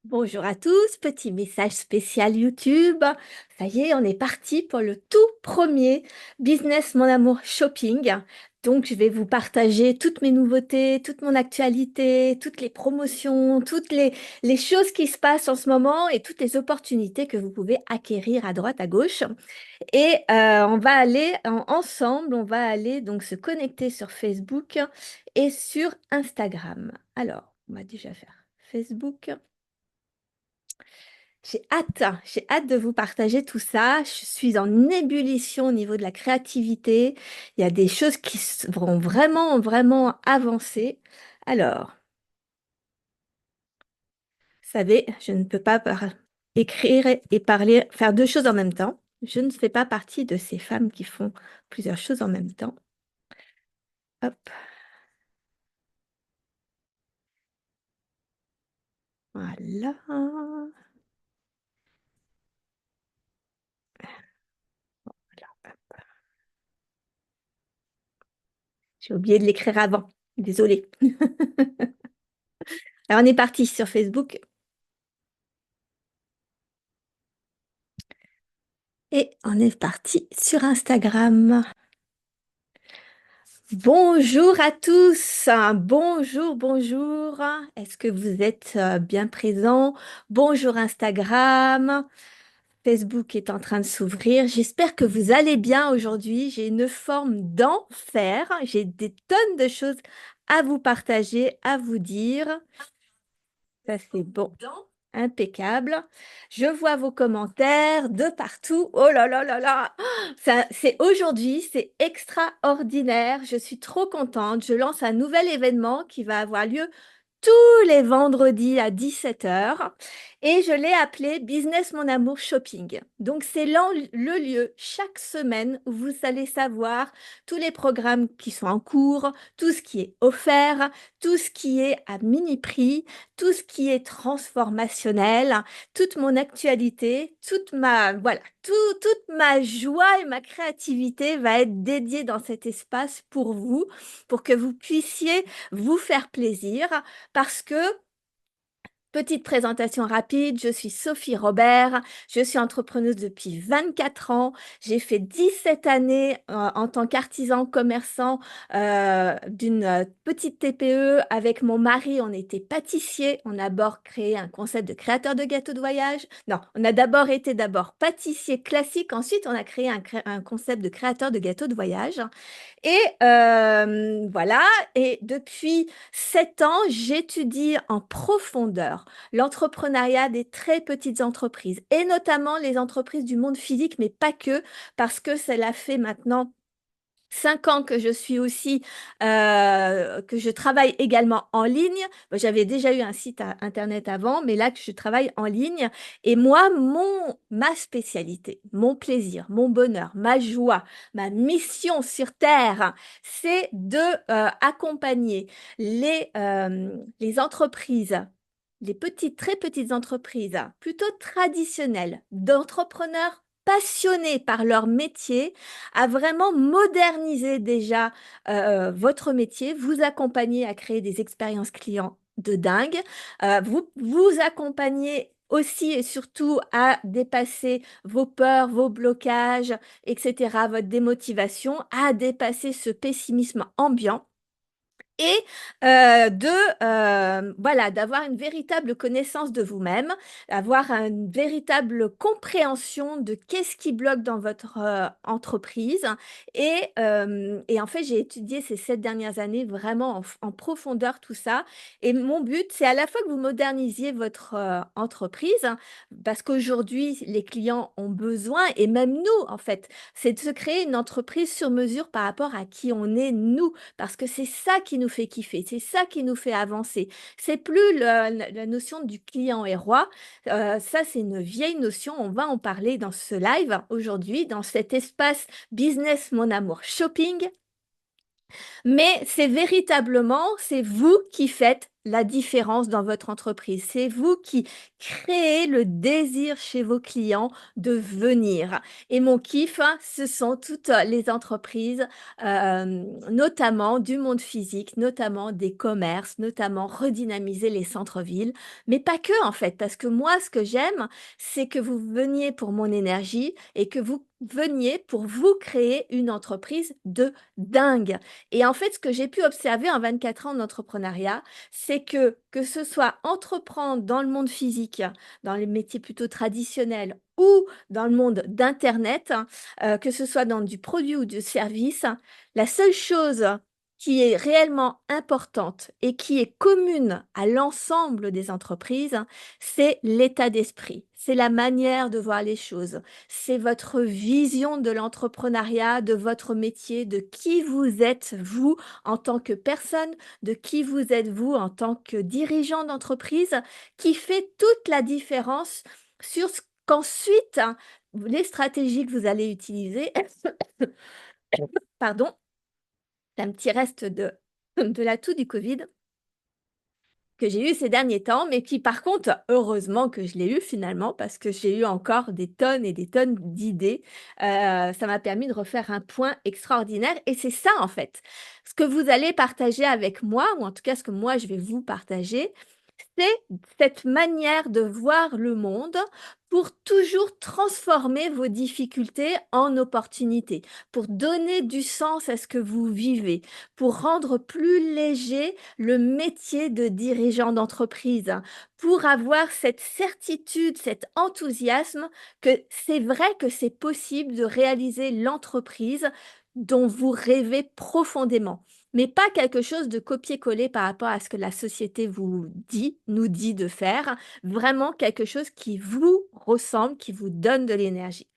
Bonjour à tous, petit message spécial YouTube. Ça y est, on est parti pour le tout premier Business Mon Amour Shopping. Donc, je vais vous partager toutes mes nouveautés, toute mon actualité, toutes les promotions, les choses qui se passent en ce moment et toutes les opportunités que vous pouvez acquérir à droite, à gauche. Et on va aller ensemble, on va aller donc se connecter sur Facebook et sur Instagram. Alors, on va déjà faire Facebook. J'ai hâte de vous partager tout ça. Je suis en ébullition au niveau de la créativité. Il y a des choses qui vont vraiment, vraiment avancer. Alors, vous savez, je ne peux pas écrire et parler, faire deux choses en même temps. Je ne fais pas partie de ces femmes qui font plusieurs choses en même temps. Hop, voilà. Voilà. J'ai oublié de l'écrire avant. Désolée. Alors, on est parti sur Facebook. Et on est parti sur Instagram. Bonjour à tous, bonjour, bonjour. Est-ce que vous êtes bien présents? Bonjour Instagram, Facebook est en train de s'ouvrir. J'espère que vous allez bien aujourd'hui. J'ai une forme d'enfer. J'ai des tonnes de choses à vous partager, à vous dire. Ça, c'est bon. Impeccable. Je vois vos commentaires de partout. Oh là là là là. Ça, c'est aujourd'hui, c'est extraordinaire. Je suis trop contente. Je lance un nouvel événement qui va avoir lieu tous les vendredis à 17 heures et je l'ai appelé Business Mon Amour Shopping. Donc c'est le lieu chaque semaine où vous allez savoir tous les programmes qui sont en cours, tout ce qui est offert, tout ce qui est à mini prix, tout ce qui est transformationnel, toute mon actualité, voilà, toute ma joie et ma créativité va être dédiée dans cet espace pour vous, pour que vous puissiez vous faire plaisir parce que petite présentation rapide, je suis Sophie Robert, je suis entrepreneuse depuis 24 ans, j'ai fait 17 années en tant qu'artisan commerçant d'une petite TPE. Avec mon mari, on était pâtissier, on a d'abord créé un concept de créateur de gâteaux de voyage. Non, on a d'abord été pâtissier classique, ensuite on a créé un concept de créateur de gâteaux de voyage. Et voilà, et depuis 7 ans, j'étudie en profondeur l'entrepreneuriat des très petites entreprises, et notamment les entreprises du monde physique, mais pas que, parce que cela fait maintenant 5 ans que je suis aussi, que je travaille également en ligne. Bon, j'avais déjà eu un site internet avant, mais là que je travaille en ligne. Et moi, ma spécialité, mon plaisir, mon bonheur, ma joie, ma mission sur Terre, c'est de accompagner les entreprises, les petites, très petites entreprises, plutôt traditionnelles, d'entrepreneurs passionnés par leur métier, à vraiment moderniser déjà votre métier, vous accompagner à créer des expériences clients de dingue, vous accompagner aussi et surtout à dépasser vos peurs, vos blocages, etc., votre démotivation, à dépasser ce pessimisme ambiant et voilà, d'avoir une véritable connaissance de vous-même, avoir une véritable compréhension de qu'est-ce qui bloque dans votre entreprise. Et en fait, j'ai étudié ces 7 dernières années vraiment en profondeur tout ça. Et mon but, c'est à la fois que vous modernisiez votre entreprise, hein, parce qu'aujourd'hui, les clients ont besoin, et même nous, en fait, c'est de se créer une entreprise sur mesure par rapport à qui on est, nous, parce que c'est ça qui nous fait kiffer, c'est ça qui nous fait avancer. C'est plus la notion du client est roi. Ça, c'est une vieille notion. On va en parler dans ce live aujourd'hui, dans cet espace Business Mon Amour Shopping. Mais c'est véritablement, c'est vous qui faites la différence dans votre entreprise. C'est vous qui créez le désir chez vos clients de venir. Et mon kiff, hein, ce sont toutes les entreprises, euh, notamment du monde physique, notamment des commerces, notamment redynamiser les centres-villes, mais pas que en fait, parce que moi, ce que j'aime, c'est que vous veniez pour mon énergie et que vous veniez pour vous créer une entreprise de dingue. Et en fait, ce que j'ai pu observer en 24 ans d'entrepreneuriat, c'est que ce soit entreprendre dans le monde physique, dans les métiers plutôt traditionnels ou dans le monde d'Internet, que ce soit dans du produit ou du service, la seule chose qui est réellement importante et qui est commune à l'ensemble des entreprises, c'est l'état d'esprit, c'est la manière de voir les choses, c'est votre vision de l'entrepreneuriat, de votre métier, de qui vous êtes vous en tant que personne, de qui vous êtes vous en tant que dirigeant d'entreprise, qui fait toute la différence sur ce qu'ensuite, les stratégies que vous allez utiliser, pardon, c'est un petit reste de l'atout du Covid que j'ai eu ces derniers temps, mais qui par contre, heureusement que je l'ai eu finalement, parce que j'ai eu encore des tonnes et des tonnes d'idées. Ça m'a permis de refaire un point extraordinaire. Et c'est ça en fait. Ce que vous allez partager avec moi, ou en tout cas ce que moi je vais vous partager, c'est cette manière de voir le monde pour toujours transformer vos difficultés en opportunités, pour donner du sens à ce que vous vivez, pour rendre plus léger le métier de dirigeant d'entreprise, pour avoir cette certitude, cet enthousiasme que c'est vrai que c'est possible de réaliser l'entreprise dont vous rêvez profondément, mais pas quelque chose de copier-coller par rapport à ce que la société vous dit, nous dit de faire, vraiment quelque chose qui vous ressemble, qui vous donne de l'énergie.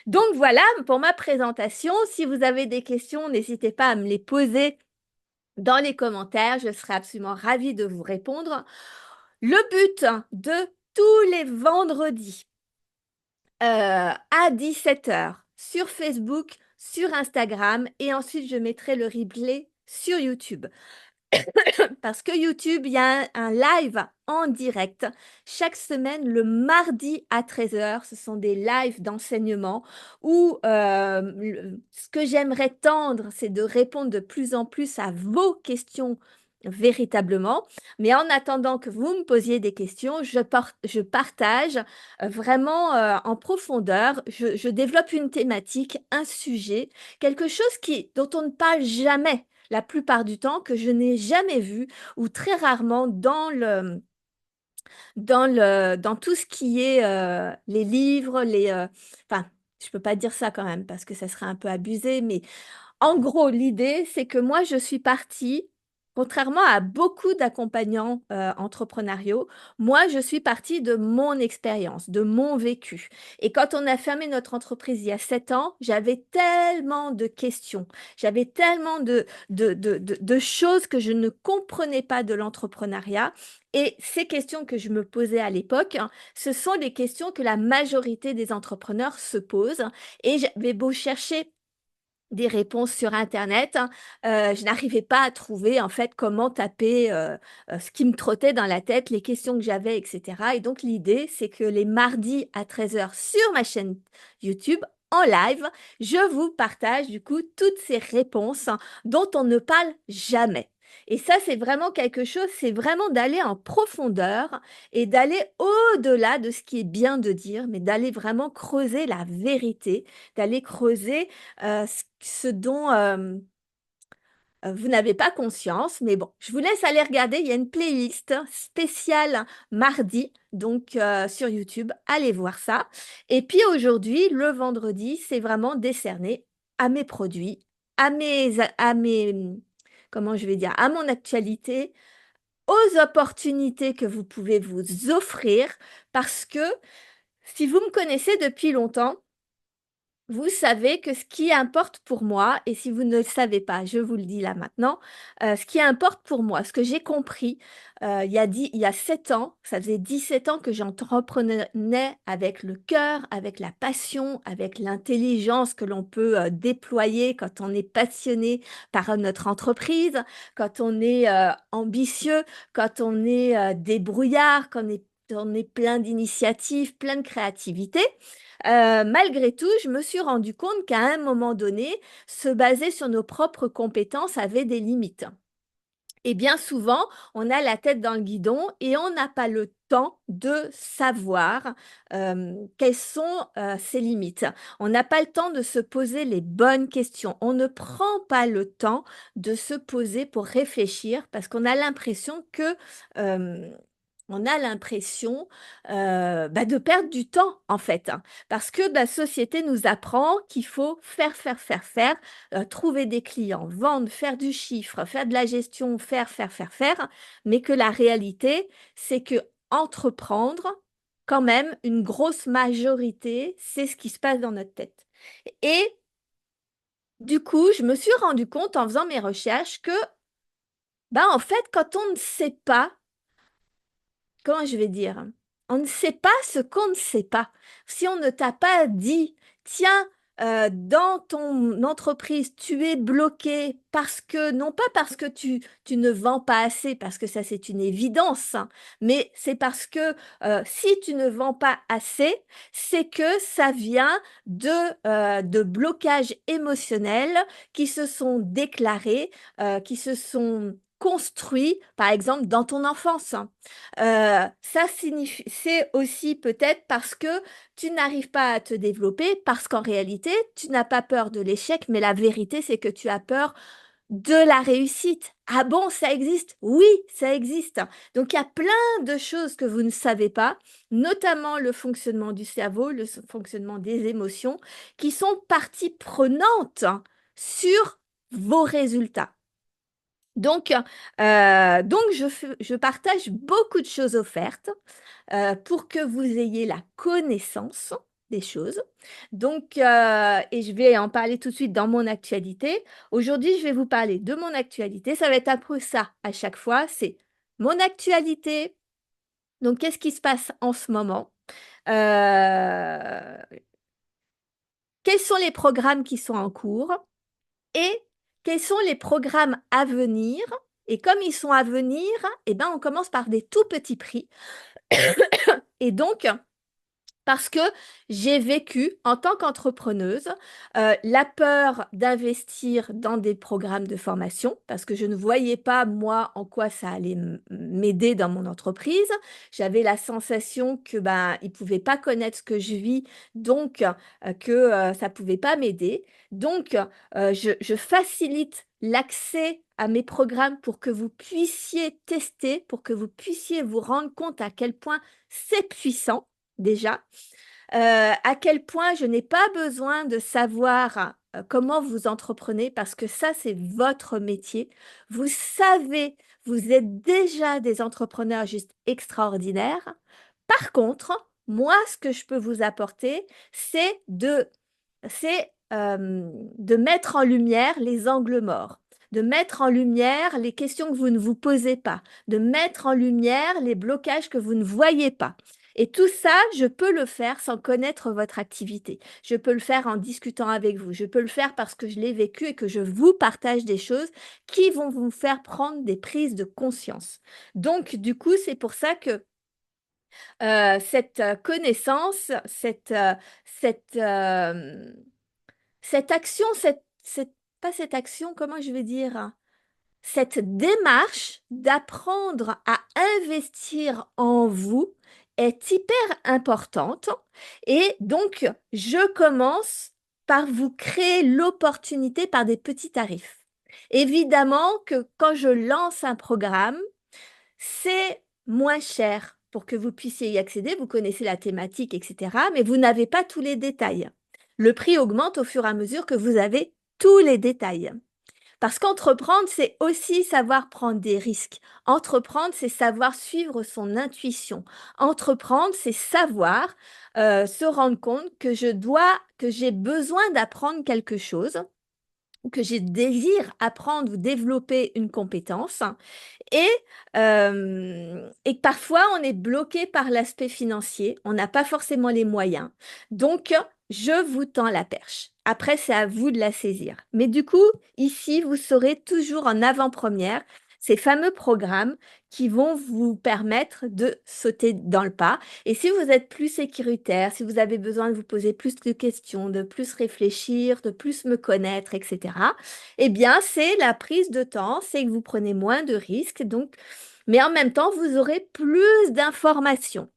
Donc voilà pour ma présentation. Si vous avez des questions, n'hésitez pas à me les poser dans les commentaires. Je serai absolument ravie de vous répondre. Le but de tous les vendredis à 17 heures sur Facebook, sur Instagram et ensuite je mettrai le replay sur YouTube. Parce que YouTube, il y a un live en direct chaque semaine le mardi à 13 heures. Ce sont des lives d'enseignement où ce que j'aimerais tendre, c'est de répondre de plus en plus à vos questions véritablement. Mais en attendant que vous me posiez des questions, je partage vraiment en profondeur. Je développe une thématique, un sujet, quelque chose dont on ne parle jamais la plupart du temps, que je n'ai jamais vu ou très rarement dans tout ce qui est les livres, enfin, je peux pas dire ça quand même parce que ça serait un peu abusé, mais en gros, l'idée, c'est que moi, je suis partie, contrairement à beaucoup d'accompagnants entrepreneuriaux, moi, je suis partie de mon expérience, de mon vécu. Et quand on a fermé notre entreprise il y a 7 ans, j'avais tellement de questions, j'avais tellement de choses que je ne comprenais pas de l'entrepreneuriat. Et ces questions que je me posais à l'époque, hein, ce sont les questions que la majorité des entrepreneurs se posent. Et j'avais beau chercher des réponses sur Internet, hein, je n'arrivais pas à trouver en fait comment taper ce qui me trottait dans la tête, les questions que j'avais, etc. Et donc l'idée, c'est que les mardis à 13 heures sur ma chaîne YouTube, en live, je vous partage du coup toutes ces réponses hein, dont on ne parle jamais. Et ça, c'est vraiment quelque chose, c'est vraiment d'aller en profondeur et d'aller au-delà de ce qui est bien de dire, mais d'aller vraiment creuser la vérité, d'aller creuser ce dont vous n'avez pas conscience. Mais bon, je vous laisse aller regarder. Il y a une playlist spéciale mardi, donc sur YouTube. Allez voir ça. Et puis aujourd'hui, le vendredi, c'est vraiment décerné à mes produits, comment je vais dire, à mon actualité, aux opportunités que vous pouvez vous offrir. Parce que si vous me connaissez depuis longtemps, Vous savez que ce qui importe pour moi, et si vous ne le savez pas, je vous le dis là maintenant, ce qui importe pour moi, ce que j'ai compris il y a 7 ans, ça faisait 17 ans que j'entreprenais avec le cœur, avec la passion, avec l'intelligence que l'on peut déployer quand on est passionné par notre entreprise, quand on est ambitieux, quand on est débrouillard, on est plein d'initiatives, plein de créativité. Malgré tout, je me suis rendu compte qu'à un moment donné, se baser sur nos propres compétences avait des limites. Et bien souvent, on a la tête dans le guidon et on n'a pas le temps de savoir quelles sont ses limites. On n'a pas le temps de se poser les bonnes questions. On ne prend pas le temps de se poser pour réfléchir parce qu'on a l'impression que euh, on a l'impression de perdre du temps en fait, hein. Parce que la société nous apprend qu'il faut faire, trouver des clients, vendre, faire du chiffre, faire de la gestion, faire, mais que la réalité, c'est que entreprendre, quand même, une grosse majorité, c'est ce qui se passe dans notre tête. Et du coup, je me suis rendu compte en faisant mes recherches que, en fait, quand on ne sait pas, comment je vais dire? On ne sait pas ce qu'on ne sait pas. Si on ne t'a pas dit, tiens, dans ton entreprise, tu es bloqué parce que, non pas parce que tu ne vends pas assez, parce que ça c'est une évidence, hein, mais c'est parce que si tu ne vends pas assez, c'est que ça vient de blocages émotionnels qui se sont déclarés, qui se sont construits, par exemple, dans ton enfance, hein. Ça signifie, c'est aussi peut-être parce que tu n'arrives pas à te développer, parce qu'en réalité, tu n'as pas peur de l'échec, mais la vérité, c'est que tu as peur de la réussite. Ah bon, ça existe? Oui, ça existe. Donc, il y a plein de choses que vous ne savez pas, notamment le fonctionnement du cerveau, le fonctionnement des émotions, qui sont partie prenante sur vos résultats. Je partage beaucoup de choses offertes pour que vous ayez la connaissance des choses. Et je vais en parler tout de suite dans mon actualité. Aujourd'hui, je vais vous parler de mon actualité. Ça va être un peu ça à chaque fois. C'est mon actualité. Donc, qu'est-ce qui se passe en ce moment? Euh, Quels sont les programmes qui sont en cours? Et quels sont les programmes à venir? Et comme ils sont à venir, eh ben, on commence par des tout petits prix. Et donc, parce que j'ai vécu en tant qu'entrepreneuse la peur d'investir dans des programmes de formation parce que je ne voyais pas moi en quoi ça allait m'aider dans mon entreprise. J'avais la sensation que ils pouvaient pas connaître ce que je vis, donc que ça pouvait pas m'aider. Donc je facilite l'accès à mes programmes pour que vous puissiez tester, pour que vous puissiez vous rendre compte à quel point c'est puissant déjà, à quel point je n'ai pas besoin de savoir comment vous entreprenez parce que ça, c'est votre métier. Vous savez, vous êtes déjà des entrepreneurs juste extraordinaires. Par contre, moi, ce que je peux vous apporter, c'est de mettre en lumière les angles morts, de mettre en lumière les questions que vous ne vous posez pas, de mettre en lumière les blocages que vous ne voyez pas. Et tout ça, je peux le faire sans connaître votre activité. Je peux le faire en discutant avec vous. Je peux le faire parce que je l'ai vécu et que je vous partage des choses qui vont vous faire prendre des prises de conscience. Donc, du coup, c'est pour ça que cette connaissance, cette, euh, cette action, pas cette action, comment je vais dire, cette démarche d'apprendre à investir en vous est hyper importante. Et donc, je commence par vous créer l'opportunité par des petits tarifs. Évidemment que quand je lance un programme, c'est moins cher pour que vous puissiez y accéder. Vous connaissez la thématique, etc. Mais vous n'avez pas tous les détails. Le prix augmente au fur et à mesure que vous avez tous les détails. Parce qu'entreprendre, c'est aussi savoir prendre des risques. Entreprendre, c'est savoir suivre son intuition. Entreprendre, c'est savoir se rendre compte que que j'ai besoin d'apprendre quelque chose, ou que j'ai désir apprendre ou développer une compétence, et, et que parfois, on est bloqué par l'aspect financier, on n'a pas forcément les moyens. Donc, je vous tends la perche. Après, c'est à vous de la saisir. Mais du coup, ici, vous serez toujours en avant-première ces fameux programmes qui vont vous permettre de sauter dans le pas. Et si vous êtes plus sécuritaire, si vous avez besoin de vous poser plus de questions, de plus réfléchir, de plus me connaître, etc., eh bien, c'est la prise de temps, c'est que vous prenez moins de risques, donc, mais en même temps, vous aurez plus d'informations.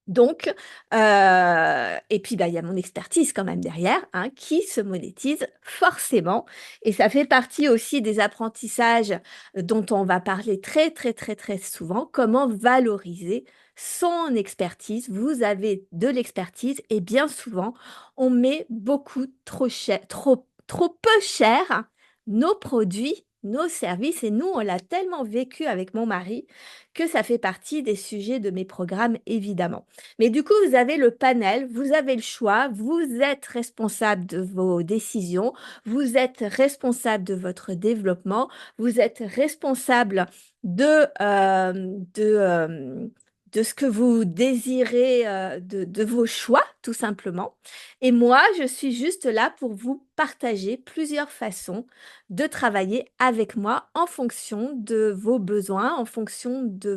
Donc, et puis, bah, il y a mon expertise quand même derrière, hein, qui se monétise forcément. Et ça fait partie aussi des apprentissages dont on va parler très, très, très, très souvent. Comment valoriser son expertise. Vous avez de l'expertise et bien souvent, on met beaucoup trop cher, trop peu cher nos produits, nos services. Et nous, on l'a tellement vécu avec mon mari que ça fait partie des sujets de mes programmes, évidemment. Mais du coup, vous avez le panel, vous avez le choix, vous êtes responsable de vos décisions, vous êtes responsable de votre développement, vous êtes responsable de, euh, de, euh, de ce que vous désirez, de vos choix, tout simplement. Et moi, je suis juste là pour vous partager plusieurs façons de travailler avec moi en fonction de vos besoins, en fonction de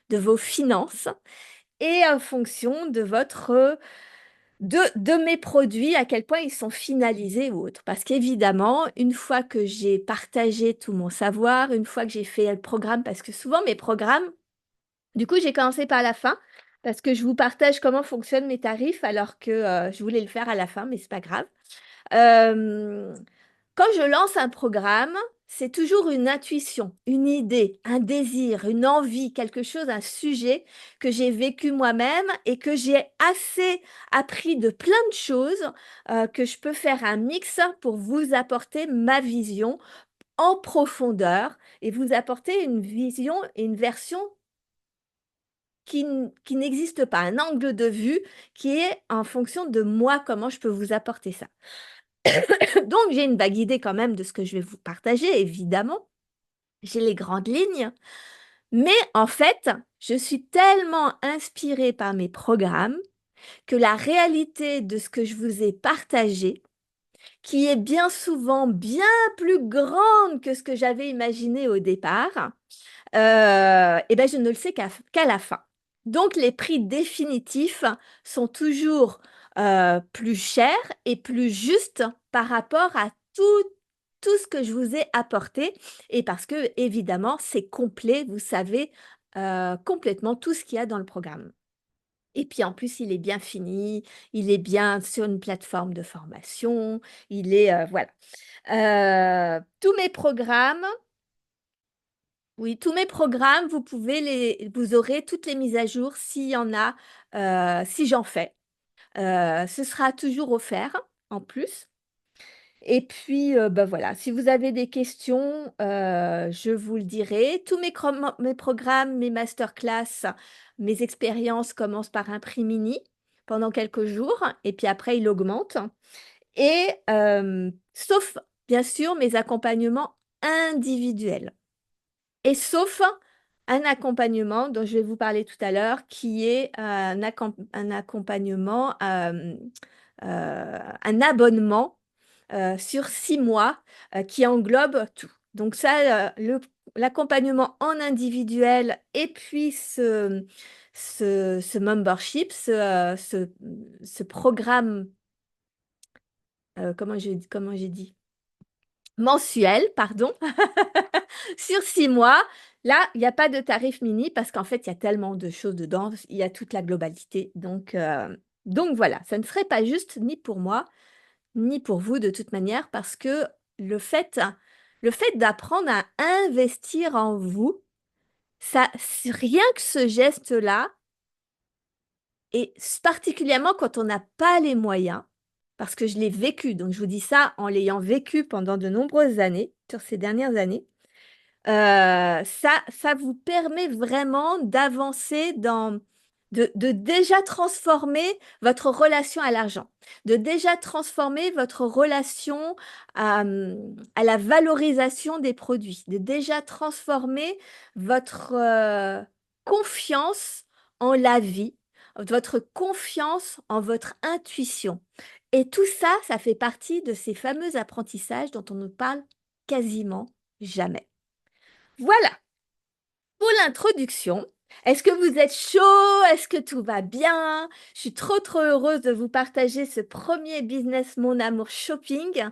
de vos finances et en fonction de de mes produits, à quel point ils sont finalisés ou autres. Parce qu'évidemment, une fois que j'ai partagé tout mon savoir, une fois que j'ai fait le programme, parce que souvent mes programmes, du coup, j'ai commencé par la fin, parce que je vous partage comment fonctionnent mes tarifs, alors que je voulais le faire à la fin, mais c'est pas grave. Euh, Quand je lance un programme, c'est toujours une intuition, une idée, un désir, une envie, quelque chose, un sujet que j'ai vécu moi-même et que j'ai assez appris de plein de choses, que je peux faire un mix pour vous apporter ma vision en profondeur et vous apporter une vision et une version qui n'existe pas, un angle de vue qui est en fonction de moi, comment je peux vous apporter ça. Donc, j'ai une vague idée quand même de ce que je vais vous partager, évidemment. J'ai les grandes lignes. Mais en fait, je suis tellement inspirée par mes programmes que la réalité de ce que je vous ai partagé, qui est bien souvent bien plus grande que ce que j'avais imaginé au départ, eh ben, je ne le sais qu'à la fin. Donc, les prix définitifs sont toujours plus chers et plus justes par rapport à tout ce que je vous ai apporté. Et parce que, évidemment, c'est complet, vous savez complètement tout ce qu'il y a dans le programme. Et puis en plus, il est bien fini, il est bien sur une plateforme de formation, il est, voilà. Tous mes programmes, oui, tous mes programmes, vous aurez toutes les mises à jour s'il y en a, si j'en fais. Ce sera toujours offert en plus. Et puis, ben voilà, si vous avez des questions, je vous le dirai. Tous mes programmes, mes masterclass, mes expériences commencent par un prix mini pendant quelques jours et puis après, il augmente. Et sauf, bien sûr, mes accompagnements individuels. Et sauf un accompagnement dont je vais vous parler tout à l'heure, qui est un accompagnement, un abonnement sur 6 mois qui englobe tout. Donc ça, l'accompagnement en individuel et puis ce membership, ce programme, comment j'ai dit? Mensuel, pardon, sur 6 mois. Là, il n'y a pas de tarif mini parce qu'en fait, il y a tellement de choses dedans, il y a toute la globalité. Donc voilà, ça ne serait pas juste ni pour moi, ni pour vous de toute manière, parce que le fait, le fait d'apprendre à investir en vous, ça, rien que ce geste-là, et particulièrement quand on n'a pas les moyens, parce que je l'ai vécu, donc je vous dis ça en l'ayant vécu pendant de nombreuses années, sur ces dernières années, ça vous permet vraiment d'avancer de déjà transformer votre relation à l'argent, de déjà transformer votre relation à la valorisation des produits, de déjà transformer votre confiance en la vie, votre confiance en votre intuition. Et tout ça, ça fait partie de ces fameux apprentissages dont on ne parle quasiment jamais. Voilà pour l'introduction. Est-ce que vous êtes chaud? Est-ce que tout va bien? Je suis trop trop heureuse de vous partager ce premier business Mon Amour Shopping.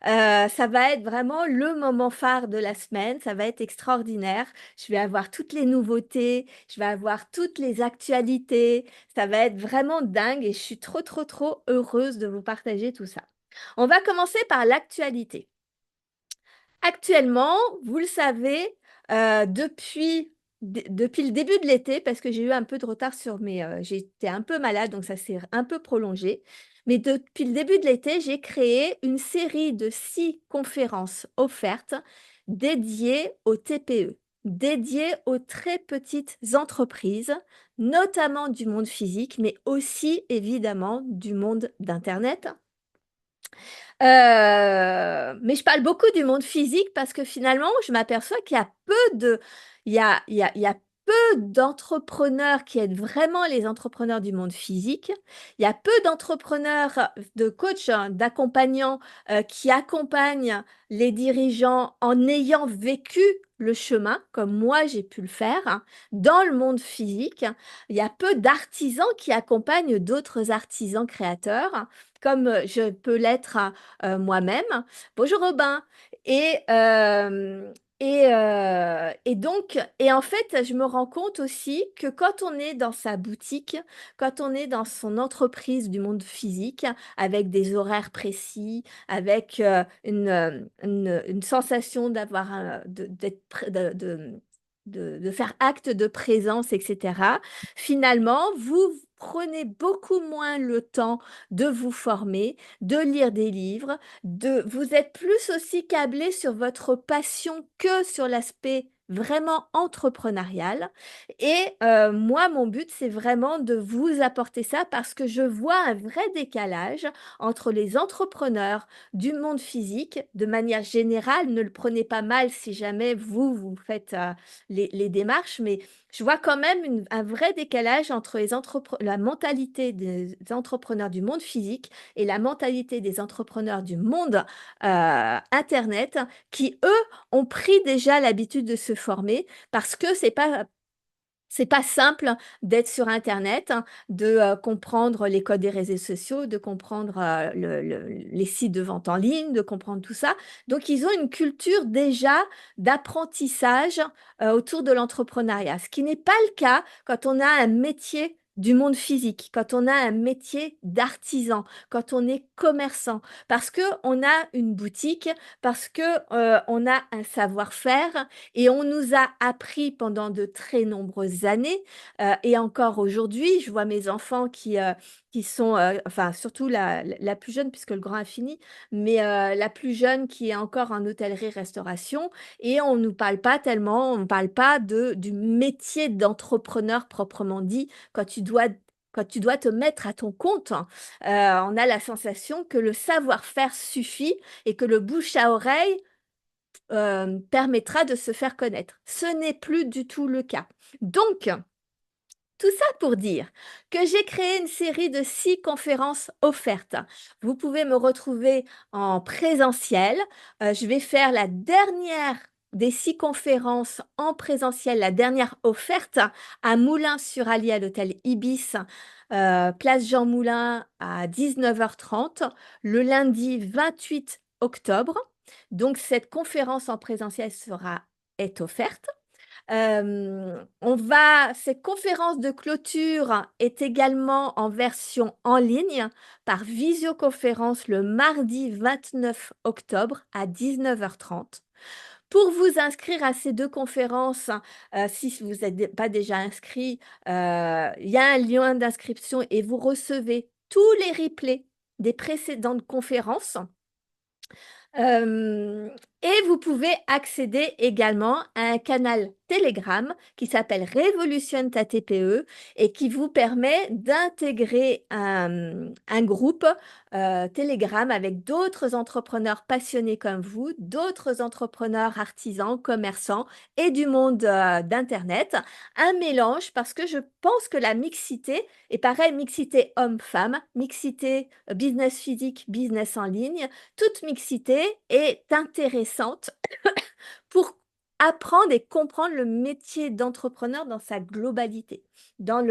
Ça va être vraiment le moment phare de la semaine. Ça va être extraordinaire. Je vais avoir toutes les nouveautés. Je vais avoir toutes les actualités. Ça va être vraiment dingue et je suis trop trop trop heureuse de vous partager tout ça. On va commencer par l'actualité. Actuellement, vous le savez, depuis le début de l'été, parce que j'ai eu un peu de retard sur mes... j'étais un peu malade, donc ça s'est un peu prolongé. Mais depuis le début de l'été, j'ai créé une série de 6 conférences offertes dédiées aux TPE, dédiées aux très petites entreprises, notamment du monde physique, mais aussi évidemment du monde d'Internet. Mais je parle beaucoup du monde physique parce que finalement, je m'aperçois qu'il y a peu de, il y a peu d'entrepreneurs qui aident vraiment les entrepreneurs du monde physique. Il y a peu d'entrepreneurs, de coachs, hein, d'accompagnants qui accompagnent les dirigeants en ayant vécu le chemin, comme moi j'ai pu le faire, hein, dans le monde physique. Il y a peu d'artisans qui accompagnent d'autres artisans créateurs, comme je peux l'être moi-même. Bonjour Robin. Et, euh, et donc, et en fait, je me rends compte aussi que quand on est dans sa boutique, quand on est dans son entreprise du monde physique, avec des horaires précis, avec une sensation d'avoir, d'être, de faire acte de présence, etc., finalement, vous prenez beaucoup moins le temps de vous former, de lire des livres, vous êtes plus aussi câblé sur votre passion que sur l'aspect vraiment entrepreneurial. Et moi, mon but, c'est vraiment de vous apporter ça parce que je vois un vrai décalage entre les entrepreneurs du monde physique. De manière générale, ne le prenez pas mal si jamais vous faites les démarches, mais je vois quand même un vrai décalage entre la mentalité des entrepreneurs du monde physique et la mentalité des entrepreneurs du monde Internet qui, eux, ont pris déjà l'habitude de se former parce que c'est pas simple d'être sur Internet, hein, de comprendre les codes des réseaux sociaux, de comprendre les sites de vente en ligne, de comprendre tout ça. Donc, ils ont une culture déjà d'apprentissage autour de l'entrepreneuriat, ce qui n'est pas le cas quand on a un métier du monde physique, quand on a un métier d'artisan, quand on est commerçant, parce que on a une boutique, parce que on a un savoir-faire et on nous a appris pendant de très nombreuses années, et encore aujourd'hui, je vois mes enfants qui sont, enfin surtout la plus jeune, puisque le grand a fini, mais la plus jeune qui est encore en hôtellerie-restauration, et on ne nous parle pas tellement, on ne parle pas du métier d'entrepreneur proprement dit, quand tu dois te mettre à ton compte, hein. On a la sensation que le savoir-faire suffit et que le bouche à oreille permettra de se faire connaître. Ce n'est plus du tout le cas. Donc, tout ça pour dire que j'ai créé une série de 6 conférences offertes. Vous pouvez me retrouver en présentiel. Je vais faire la dernière des 6 conférences en présentiel, la dernière offerte à Moulins-sur-Allier à l'hôtel Ibis, place Jean Moulin à 19h30, le lundi 28 octobre. Donc, cette conférence en présentiel est offerte. Cette conférence de clôture est également en version en ligne par visioconférence le mardi 29 octobre à 19h30. Pour vous inscrire à ces 2 conférences, si vous n'êtes pas déjà inscrit, il y a un lien d'inscription et vous recevez tous les replays des précédentes conférences. Et vous pouvez accéder également à un canal Telegram qui s'appelle Revolution ta TPE et qui vous permet d'intégrer un groupe Telegram avec d'autres entrepreneurs passionnés comme vous, d'autres entrepreneurs, artisans, commerçants et du monde d'Internet. Un mélange parce que je pense que la mixité, et pareil, mixité homme-femme, mixité business physique, business en ligne, toute mixité est intéressante pour apprendre et comprendre le métier d'entrepreneur dans sa globalité, dans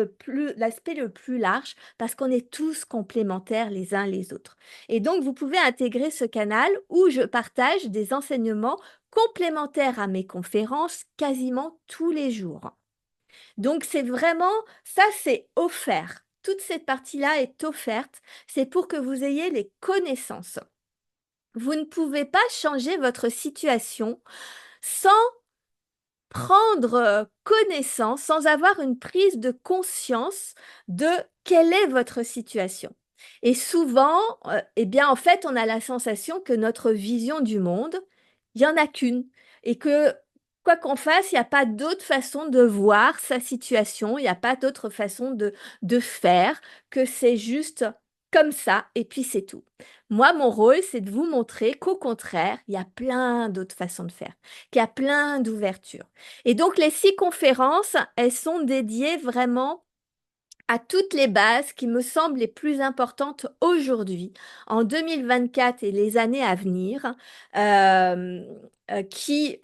l'aspect le plus large, parce qu'on est tous complémentaires les uns les autres. Et donc, vous pouvez intégrer ce canal où je partage des enseignements complémentaires à mes conférences quasiment tous les jours. Donc, c'est vraiment, ça c'est offert. Toute cette partie-là est offerte. C'est pour que vous ayez les connaissances. Vous ne pouvez pas changer votre situation sans prendre connaissance, sans avoir une prise de conscience de quelle est votre situation. Et souvent, eh bien, en fait, on a la sensation que notre vision du monde, il n'y en a qu'une. Et que quoi qu'on fasse, il n'y a pas d'autre façon de voir sa situation, il n'y a pas d'autre façon de faire, que c'est juste comme ça, et puis c'est tout. Moi, mon rôle, c'est de vous montrer qu'au contraire, il y a plein d'autres façons de faire, qu'il y a plein d'ouvertures. Et donc, les 6 conférences, elles sont dédiées vraiment à toutes les bases qui me semblent les plus importantes aujourd'hui, en 2024 et les années à venir, euh, qui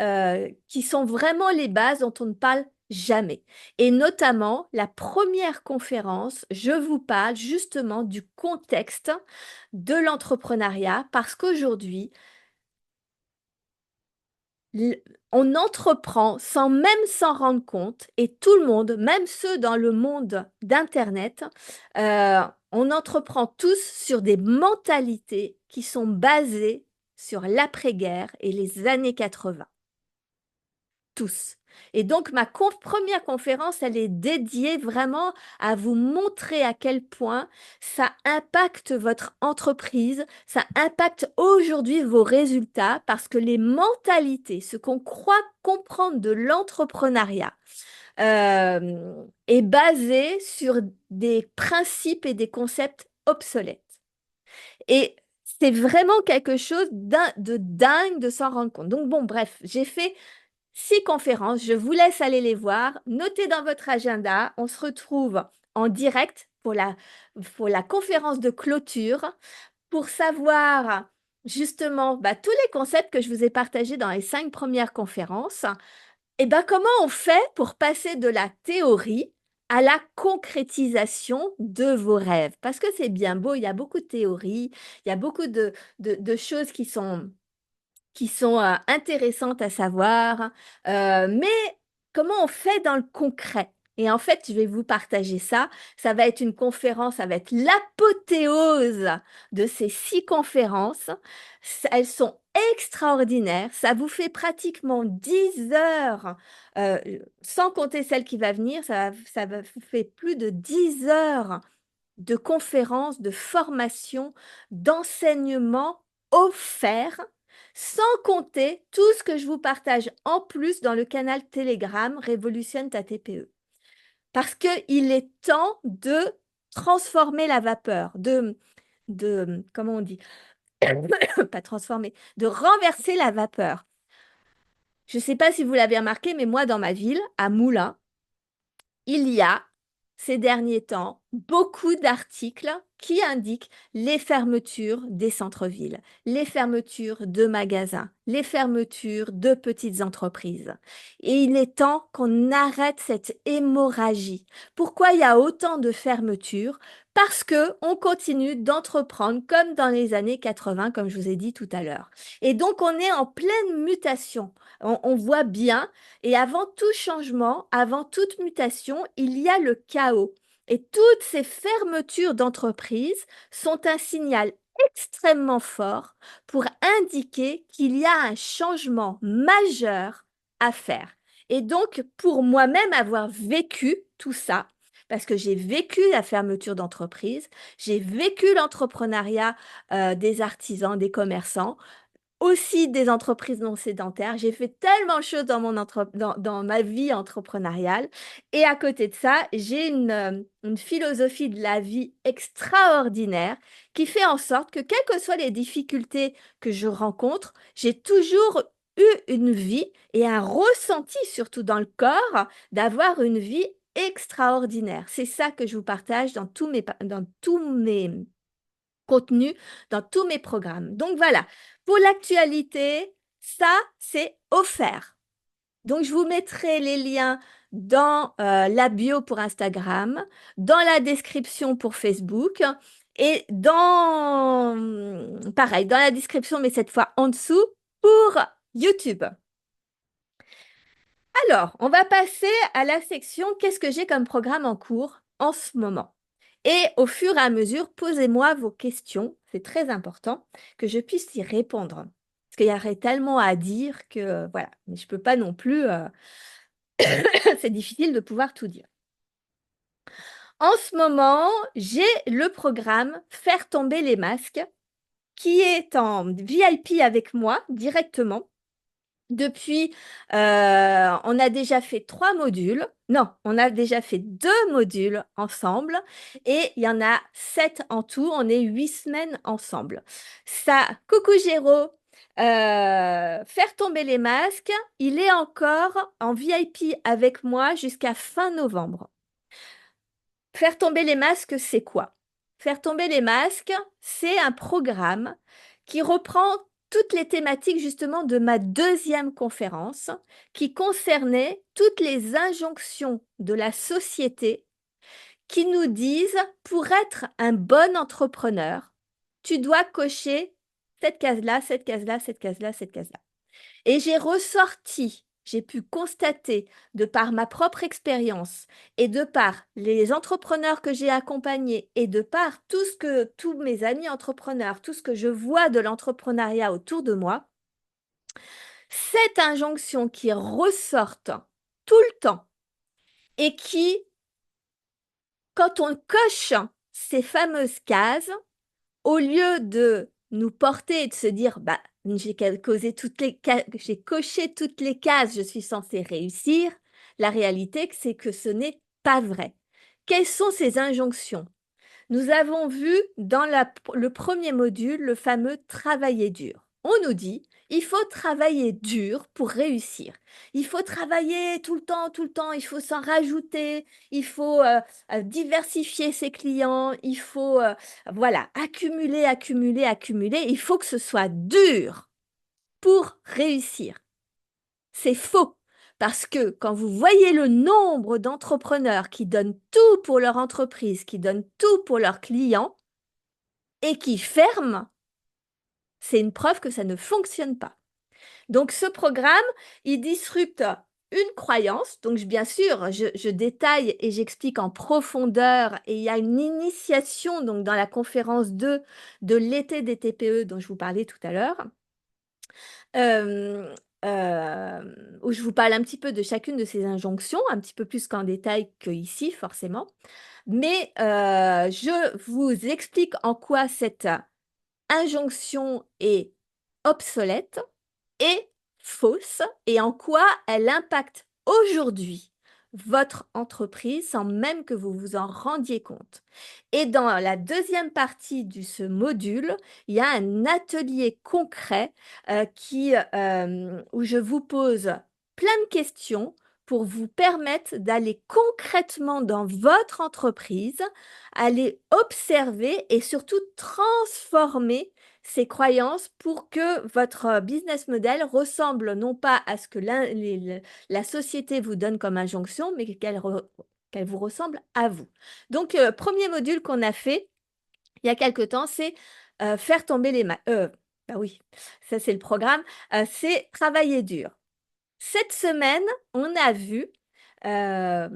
sont vraiment les bases dont on ne parle jamais. Et notamment, la première conférence, je vous parle justement du contexte de l'entrepreneuriat, parce qu'aujourd'hui, on entreprend sans même s'en rendre compte, et tout le monde, même ceux dans le monde d'Internet, on entreprend tous sur des mentalités qui sont basées sur l'après-guerre et les années 80 tous. Et donc, première conférence, elle est dédiée vraiment à vous montrer à quel point ça impacte votre entreprise, ça impacte aujourd'hui vos résultats, parce que les mentalités, ce qu'on croit comprendre de l'entrepreneuriat, est basé sur des principes et des concepts obsolètes. Et c'est vraiment quelque chose de dingue de s'en rendre compte. Donc bon, bref, j'ai fait 6 conférences, je vous laisse aller les voir. Notez dans votre agenda, on se retrouve en direct pour la conférence de clôture pour savoir justement tous les concepts que je vous ai partagés dans les 5 premières conférences. Et comment on fait pour passer de la théorie à la concrétisation de vos rêves? Parce que c'est bien beau, il y a beaucoup de théories, il y a beaucoup de choses qui sont intéressantes à savoir, mais comment on fait dans le concret? Et en fait, je vais vous partager ça. Ça va être une conférence, ça va être l'apothéose de ces 6 conférences. Elles sont extraordinaires. Ça vous fait pratiquement 10 heures, euh, sans compter celle qui va venir, ça va vous fait plus de 10 heures de conférences, de formations, d'enseignements offerts, sans compter tout ce que je vous partage en plus dans le canal Telegram Révolution ta TPE. Parce qu'il est temps de transformer la vapeur, comment on dit, pas transformer, de renverser la vapeur. Je ne sais pas si vous l'avez remarqué, mais moi, dans ma ville, à Moulins, il y a ces derniers temps beaucoup d'articles qui indiquent les fermetures des centres-villes, les fermetures de magasins, les fermetures de petites entreprises. Et il est temps qu'on arrête cette hémorragie. Pourquoi il y a autant de fermetures? Parce que on continue d'entreprendre comme dans les années 80, comme je vous ai dit tout à l'heure. Et donc, on est en pleine mutation. On voit bien et avant tout changement, avant toute mutation, il y a le chaos. Et toutes ces fermetures d'entreprises sont un signal extrêmement fort pour indiquer qu'il y a un changement majeur à faire. Et donc, pour moi-même avoir vécu tout ça, parce que j'ai vécu la fermeture d'entreprise, j'ai vécu l'entrepreneuriat des artisans, des commerçants, aussi des entreprises non sédentaires. J'ai fait tellement de choses dans ma vie entrepreneuriale. Et à côté de ça, j'ai une philosophie de la vie extraordinaire qui fait en sorte que, quelles que soient les difficultés que je rencontre, j'ai toujours eu une vie et un ressenti, surtout dans le corps, d'avoir une vie extraordinaire. C'est ça que je vous partage dans tous mes contenus, dans tous mes programmes. Donc voilà, pour l'actualité, ça, c'est offert. Donc je vous mettrai les liens dans la bio pour Instagram, dans la description pour Facebook et pareil, dans la description, mais cette fois en dessous, pour YouTube. Alors, on va passer à la section qu'est-ce que j'ai comme programme en cours en ce moment. Et au fur et à mesure, posez-moi vos questions. C'est très important que je puisse y répondre. Parce qu'il y aurait tellement à dire que voilà, mais je ne peux pas non plus. C'est difficile de pouvoir tout dire. En ce moment, j'ai le programme Faire tomber les masques qui est en VIP avec moi directement. Depuis, on a déjà fait 3 modules. Non, on a déjà fait 2 modules ensemble et il y en a 7 en tout. On est 8 semaines ensemble. Ça, coucou Géraud, faire tomber les masques, il est encore en VIP avec moi jusqu'à fin novembre. Faire tomber les masques, c'est quoi? Faire tomber les masques, c'est un programme qui reprend toutes les thématiques justement de ma deuxième conférence qui concernait toutes les injonctions de la société qui nous disent pour être un bon entrepreneur, tu dois cocher cette case-là, cette case-là, cette case-là, cette case-là. Et j'ai ressorti, j'ai pu constater de par ma propre expérience et de par les entrepreneurs que j'ai accompagnés et de par tous mes amis entrepreneurs, tout ce que je vois de l'entrepreneuriat autour de moi, cette injonction qui ressortent tout le temps et qui, quand on coche ces fameuses cases, au lieu de nous porter et de se dire, bah, j'ai coché toutes les cases, je suis censée réussir, la réalité, c'est que ce n'est pas vrai. Quelles sont ces injonctions? Nous avons vu dans le premier module le fameux travailler dur. On nous dit, il faut travailler dur pour réussir. Il faut travailler tout le temps, il faut s'en rajouter, il faut diversifier ses clients, il faut voilà, accumuler, accumuler, accumuler. Il faut que ce soit dur pour réussir. C'est faux. Parce que quand vous voyez le nombre d'entrepreneurs qui donnent tout pour leur entreprise, qui donnent tout pour leurs clients et qui ferment, c'est une preuve que ça ne fonctionne pas. Donc ce programme, il disrupte une croyance. Donc bien sûr, je détaille et j'explique en profondeur et il y a une initiation donc dans la conférence 2 de l'été des TPE dont je vous parlais tout à l'heure. Où je vous parle un petit peu de chacune de ces injonctions, un petit peu plus qu'en détail qu'ici, forcément. Mais je vous explique en quoi cette injonction est obsolète et fausse et en quoi elle impacte aujourd'hui votre entreprise sans même que vous vous en rendiez compte. Et dans la deuxième partie de ce module, il y a un atelier concret où je vous pose plein de questions pour vous permettre d'aller concrètement dans votre entreprise, aller observer et surtout transformer ces croyances pour que votre business model ressemble non pas à ce que la société vous donne comme injonction, mais qu'elle vous ressemble à vous. Donc, premier module qu'on a fait il y a quelque temps, c'est faire tomber les mains. Bah oui, ça c'est le programme. C'est travailler dur. Cette semaine, on a vu euh,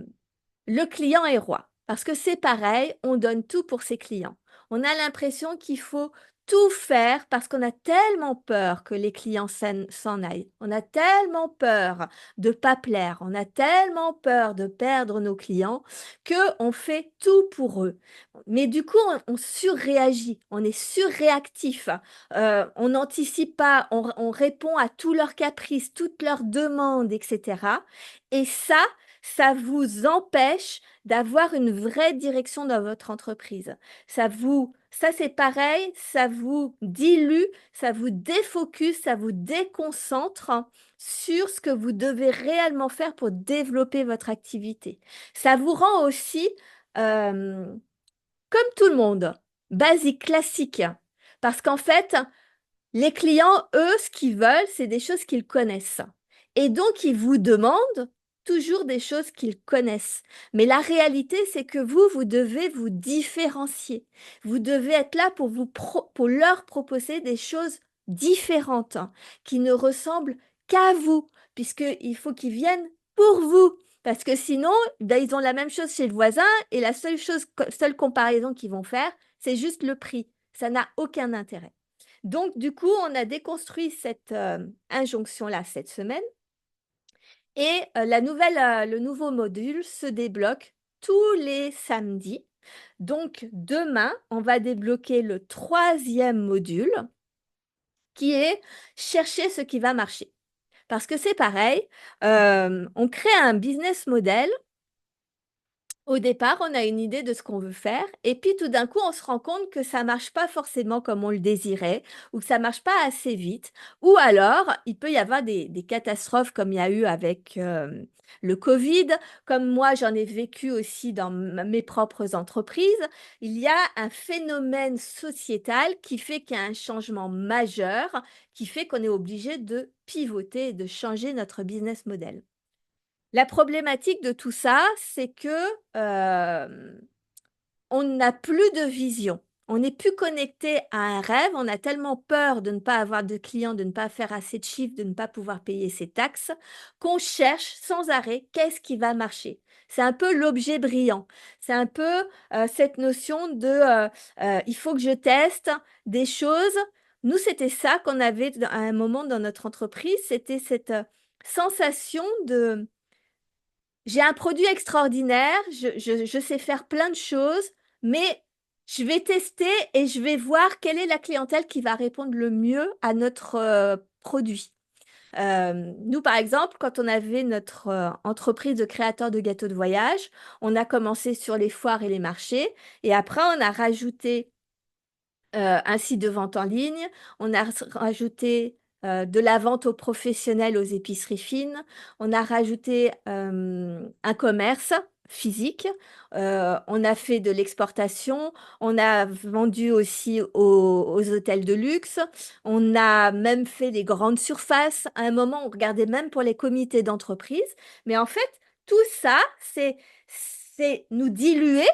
le client est roi. Parce que c'est pareil, on donne tout pour ses clients. On a l'impression qu'il faut tout faire parce qu'on a tellement peur que les clients s'en aillent. On a tellement peur de ne pas plaire. On a tellement peur de perdre nos clients qu'on fait tout pour eux. Mais du coup, on surréagit, on est surréactif. On n'anticipe pas, on répond à tous leurs caprices, toutes leurs demandes, etc. Et ça vous empêche d'avoir une vraie direction dans votre entreprise. Ça c'est pareil, ça vous dilue, ça vous défocus, ça vous déconcentre sur ce que vous devez réellement faire pour développer votre activité. Ça vous rend aussi, euh, comme tout le monde, basique, classique. Parce qu'en fait, les clients, eux, ce qu'ils veulent, c'est des choses qu'ils connaissent. Et donc, ils vous demandent toujours des choses qu'ils connaissent. Mais la réalité, c'est que vous devez vous différencier. Vous devez être là pour leur proposer des choses différentes, hein, qui ne ressemblent qu'à vous, puisqu'il faut qu'ils viennent pour vous. Parce que sinon, ben, ils ont la même chose chez le voisin et la seule comparaison qu'ils vont faire, c'est juste le prix. Ça n'a aucun intérêt. Donc, du coup, on a déconstruit cette injonction-là cette semaine et le nouveau module se débloque tous les samedis. Donc, demain, on va débloquer le troisième module qui est chercher ce qui va marcher. Parce que c'est pareil, on crée un business model. Au départ, on a une idée de ce qu'on veut faire, et puis tout d'un coup, on se rend compte que ça marche pas forcément comme on le désirait, ou que ça marche pas assez vite, ou alors il peut y avoir des catastrophes comme il y a eu avec le Covid, comme moi j'en ai vécu aussi dans mes propres entreprises. Il y a un phénomène sociétal qui fait qu'il y a un changement majeur, qui fait qu'on est obligé de pivoter et de changer notre business model. La problématique de tout ça, c'est que on n'a plus de vision. On n'est plus connecté à un rêve. On a tellement peur de ne pas avoir de clients, de ne pas faire assez de chiffres, de ne pas pouvoir payer ses taxes, qu'on cherche sans arrêt qu'est-ce qui va marcher. C'est un peu l'objet brillant. C'est un peu cette notion de il faut que je teste des choses. Nous, c'était ça qu'on avait à un moment dans notre entreprise. C'était cette sensation de j'ai un produit extraordinaire, je sais faire plein de choses, mais je vais tester et je vais voir quelle est la clientèle qui va répondre le mieux à notre produit. Nous, par exemple, quand on avait notre entreprise de créateurs de gâteaux de voyage, on a commencé sur les foires et les marchés, et après on a rajouté un site de vente en ligne. On a rajouté de la vente aux professionnels, aux épiceries fines. On a rajouté un commerce physique. On a fait de l'exportation. On a vendu aussi aux hôtels de luxe. On a même fait des grandes surfaces. À un moment, on regardait même pour les comités d'entreprise. Mais en fait, tout ça, c'est nous diluer,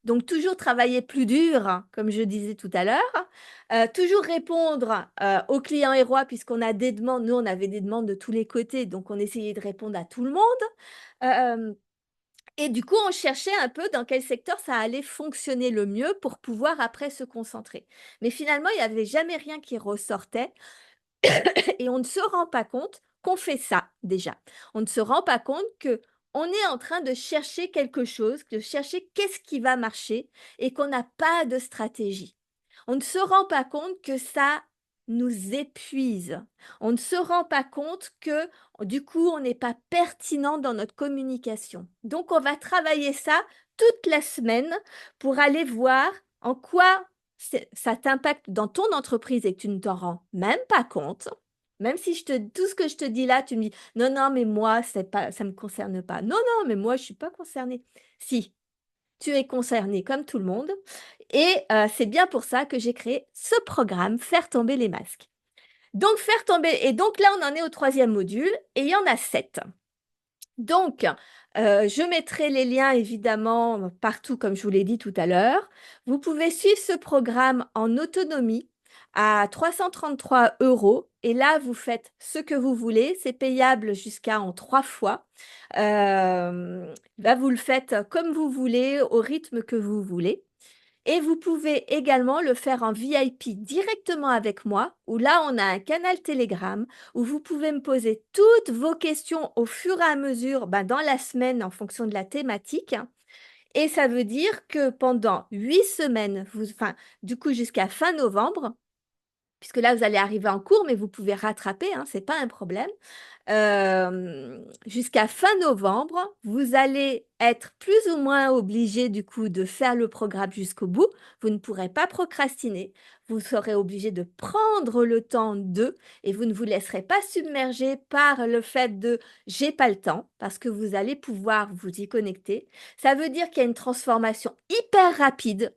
donc, toujours travailler plus dur, hein, comme je disais tout à l'heure. Toujours répondre aux clients et rois, puisqu'on a des demandes. Nous, on avait des demandes de tous les côtés, donc on essayait de répondre à tout le monde. Euh, et du coup, on cherchait un peu dans quel secteur ça allait fonctionner le mieux pour pouvoir après se concentrer. Mais finalement, il n'y avait jamais rien qui ressortait et on ne se rend pas compte qu'on fait ça déjà. On ne se rend pas compte que on est en train de chercher quelque chose, de chercher qu'est-ce qui va marcher et qu'on n'a pas de stratégie. On ne se rend pas compte que ça nous épuise. On ne se rend pas compte que du coup, on n'est pas pertinent dans notre communication. Donc, on va travailler ça toute la semaine pour aller voir en quoi ça t'impacte dans ton entreprise et que tu ne t'en rends même pas compte. Même si tout ce que je te dis là, tu me dis non, non, mais moi, c'est pas, ça ne me concerne pas. Non, non, mais moi, je ne suis pas concernée. Si, tu es concerné comme tout le monde. Et c'est bien pour ça que j'ai créé ce programme, Faire tomber les masques. Donc, faire tomber. Et donc là, on en est au troisième module et il y en a 7. Donc, je mettrai les liens évidemment partout, comme je vous l'ai dit tout à l'heure. Vous pouvez suivre ce programme en autonomie à 333 euros. Et là, vous faites ce que vous voulez. C'est payable jusqu'à en 3 fois. Là, vous le faites comme vous voulez, au rythme que vous voulez. Et vous pouvez également le faire en VIP directement avec moi, où là, on a un canal Telegram où vous pouvez me poser toutes vos questions au fur et à mesure dans la semaine en fonction de la thématique. Et ça veut dire que pendant 8 semaines, enfin, du coup jusqu'à fin novembre, puisque là, vous allez arriver en cours, mais vous pouvez rattraper, hein, c'est pas un problème. Jusqu'à fin novembre, vous allez être plus ou moins obligé du coup de faire le programme jusqu'au bout. Vous ne pourrez pas procrastiner. Vous serez obligé de prendre le temps de et vous ne vous laisserez pas submerger par le fait de j'ai pas le temps parce que vous allez pouvoir vous y connecter. Ça veut dire qu'il y a une transformation hyper rapide.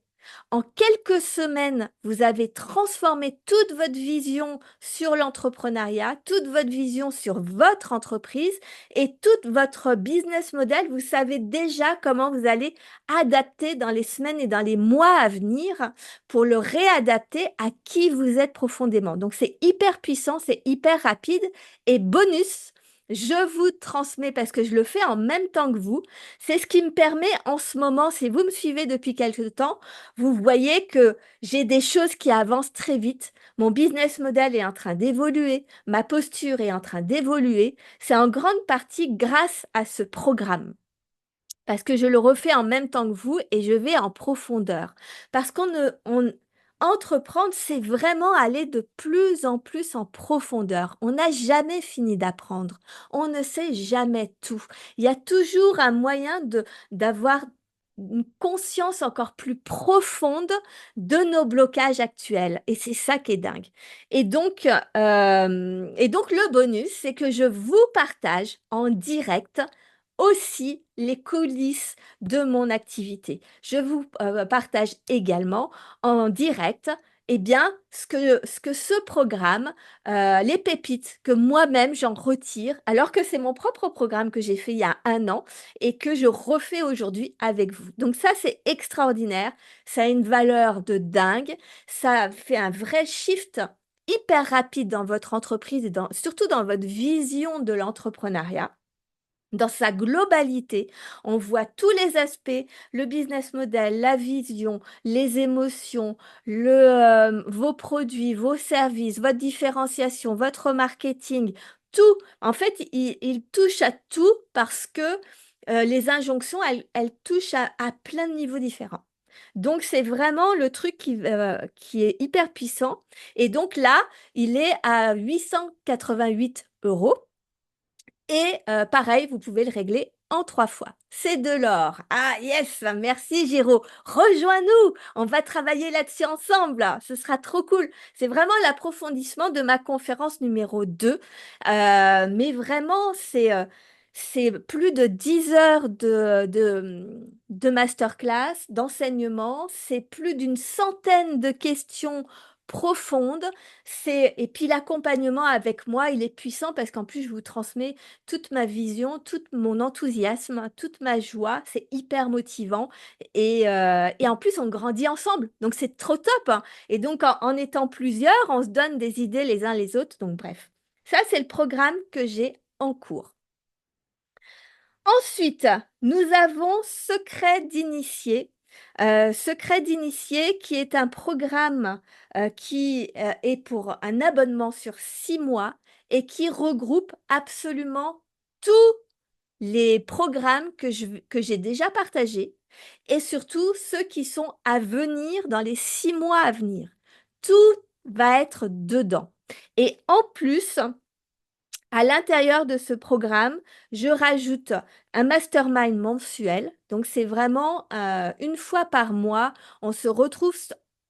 En quelques semaines, vous avez transformé toute votre vision sur l'entrepreneuriat, toute votre vision sur votre entreprise et tout votre business model. Vous savez déjà comment vous allez adapter dans les semaines et dans les mois à venir pour le réadapter à qui vous êtes profondément. Donc, c'est hyper puissant, c'est hyper rapide. Et bonus, je vous transmets parce que je le fais en même temps que vous. C'est ce qui me permet en ce moment, si vous me suivez depuis quelque temps, vous voyez que j'ai des choses qui avancent très vite. Mon business model est en train d'évoluer. Ma posture est en train d'évoluer. C'est en grande partie grâce à ce programme. Parce que je le refais en même temps que vous et je vais en profondeur. Parce entreprendre, c'est vraiment aller de plus en plus en profondeur. On n'a jamais fini d'apprendre. On ne sait jamais tout. Il y a toujours un moyen d'avoir une conscience encore plus profonde de nos blocages actuels. Et c'est ça qui est dingue. Et donc le bonus, c'est que je vous partage en direct aussi les coulisses de mon activité. Je vous partage également en direct ce que ce programme, les pépites que moi-même j'en retire, alors que c'est mon propre programme que j'ai fait il y a un an et que je refais aujourd'hui avec vous. Donc ça, c'est extraordinaire. Ça a une valeur de dingue. Ça fait un vrai shift hyper rapide dans votre entreprise et surtout dans votre vision de l'entrepreneuriat. Dans sa globalité, on voit tous les aspects, le business model, la vision, les émotions, vos produits, vos services, votre différenciation, votre marketing, tout. En fait, il touche à tout parce que les injonctions, elles touchent à plein de niveaux différents. Donc, c'est vraiment le truc qui est hyper puissant. Et donc là, il est à 888 €. Et pareil, vous pouvez le régler en 3 fois. C'est de l'or. Ah yes, merci Giro. Rejoins-nous. On va travailler là-dessus ensemble. Ce sera trop cool. C'est vraiment l'approfondissement de ma conférence numéro 2. Mais vraiment, c'est plus de 10 heures de masterclass, d'enseignement. C'est plus d'une centaine de questions profondes. Et puis l'accompagnement avec moi, il est puissant parce qu'en plus, je vous transmets toute ma vision, tout mon enthousiasme, toute ma joie. C'est hyper motivant. Et en plus, on grandit ensemble. Donc, c'est trop top, hein. Et donc, en étant plusieurs, on se donne des idées les uns les autres. Donc, bref, ça, c'est le programme que j'ai en cours. Ensuite, nous avons Secret d'initié. Secret d'initié qui est un programme qui est pour un abonnement sur 6 mois et qui regroupe absolument tous les programmes que j'ai déjà partagés et surtout ceux qui sont à venir dans les 6 mois à venir. Tout va être dedans. Et en plus, à l'intérieur de ce programme, je rajoute un mastermind mensuel. Donc, c'est vraiment une fois par mois, on se retrouve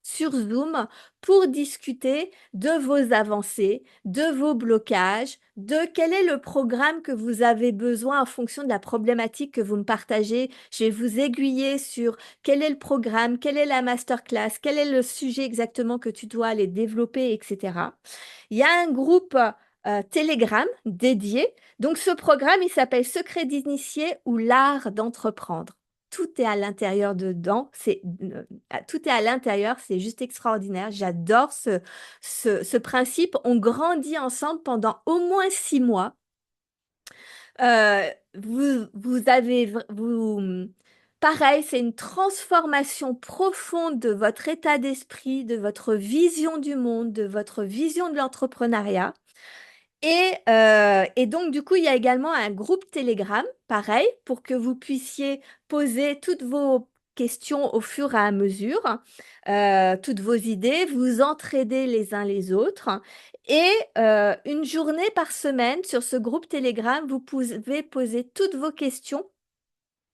sur Zoom pour discuter de vos avancées, de vos blocages, de quel est le programme que vous avez besoin en fonction de la problématique que vous me partagez. Je vais vous aiguiller sur quel est le programme, quelle est la masterclass, quel est le sujet exactement que tu dois aller développer, etc. Il y a un groupe Telegram dédié. Donc, ce programme, il s'appelle Secret d'initié ou l'art d'entreprendre. Tout est à l'intérieur dedans. Tout est à l'intérieur. C'est juste extraordinaire. J'adore ce principe. On grandit ensemble pendant au moins 6 mois. Vous avez, vous, Pareil, c'est une transformation profonde de votre état d'esprit, de votre vision du monde, de votre vision de l'entrepreneuriat. Et donc, du coup, il y a également un groupe Telegram, pareil, pour que vous puissiez poser toutes vos questions au fur et à mesure, toutes vos idées, vous entraider les uns les autres. Et une journée par semaine sur ce groupe Telegram, vous pouvez poser toutes vos questions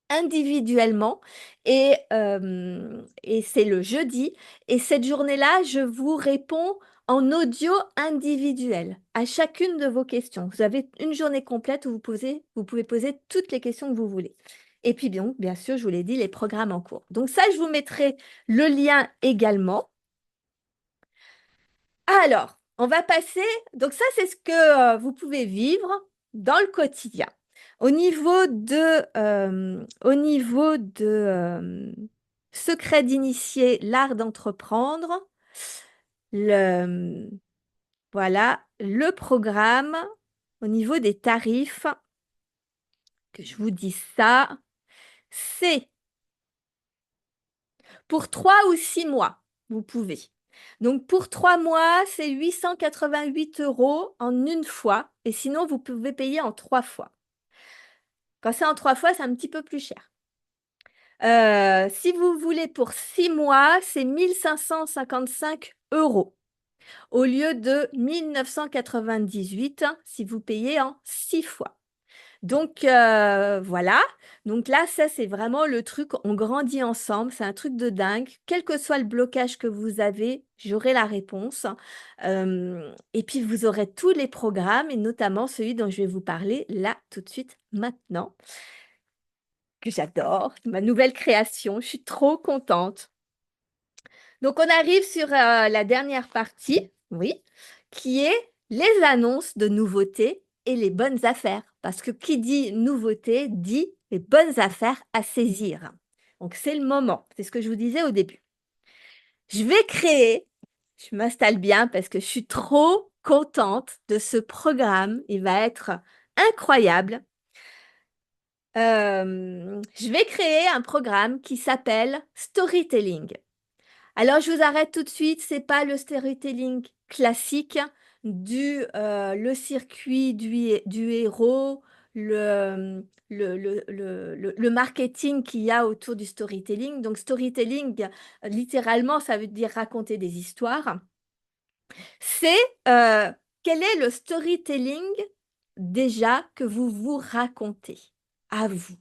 individuellement et c'est le jeudi. Et cette journée-là, je vous réponds en audio individuel à chacune de vos questions. Vous avez une journée complète où vous pouvez poser toutes les questions que vous voulez. Et puis bien sûr, je vous l'ai dit, les programmes en cours. Donc ça, je vous mettrai le lien également. Alors, on va passer. Donc ça, c'est ce que vous pouvez vivre dans le quotidien. Au niveau de secret d'initier l'art d'entreprendre, le, voilà, le programme, au niveau des tarifs, que je vous dis ça, c'est pour 3 ou 6 mois, vous pouvez. Donc pour 3 mois, c'est 888 € en une fois, et sinon vous pouvez payer en 3 fois. Quand c'est en 3 fois, c'est un petit peu plus cher. Si vous voulez pour 6 mois, c'est 1 555 € au lieu de 1 998 si vous payez en 6 fois. Donc voilà, donc là, ça c'est vraiment le truc, on grandit ensemble, c'est un truc de dingue. Quel que soit le blocage que vous avez, j'aurai la réponse. Et puis vous aurez tous les programmes et notamment celui dont je vais vous parler là tout de suite maintenant, que j'adore, ma nouvelle création, je suis trop contente. Donc on arrive sur la dernière partie, oui, qui est les annonces de nouveautés et les bonnes affaires. Parce que qui dit nouveauté dit les bonnes affaires à saisir. Donc c'est le moment, c'est ce que je vous disais au début. Je vais créer, je m'installe bien parce que je suis trop contente de ce programme. Il va être incroyable. Je vais créer un programme qui s'appelle Storytelling. Alors, je vous arrête tout de suite, c'est pas le storytelling classique le circuit du héros, le marketing qu'il y a autour du storytelling. Donc, storytelling, littéralement, ça veut dire raconter des histoires. C'est quel est le storytelling déjà que vous vous racontez à vous?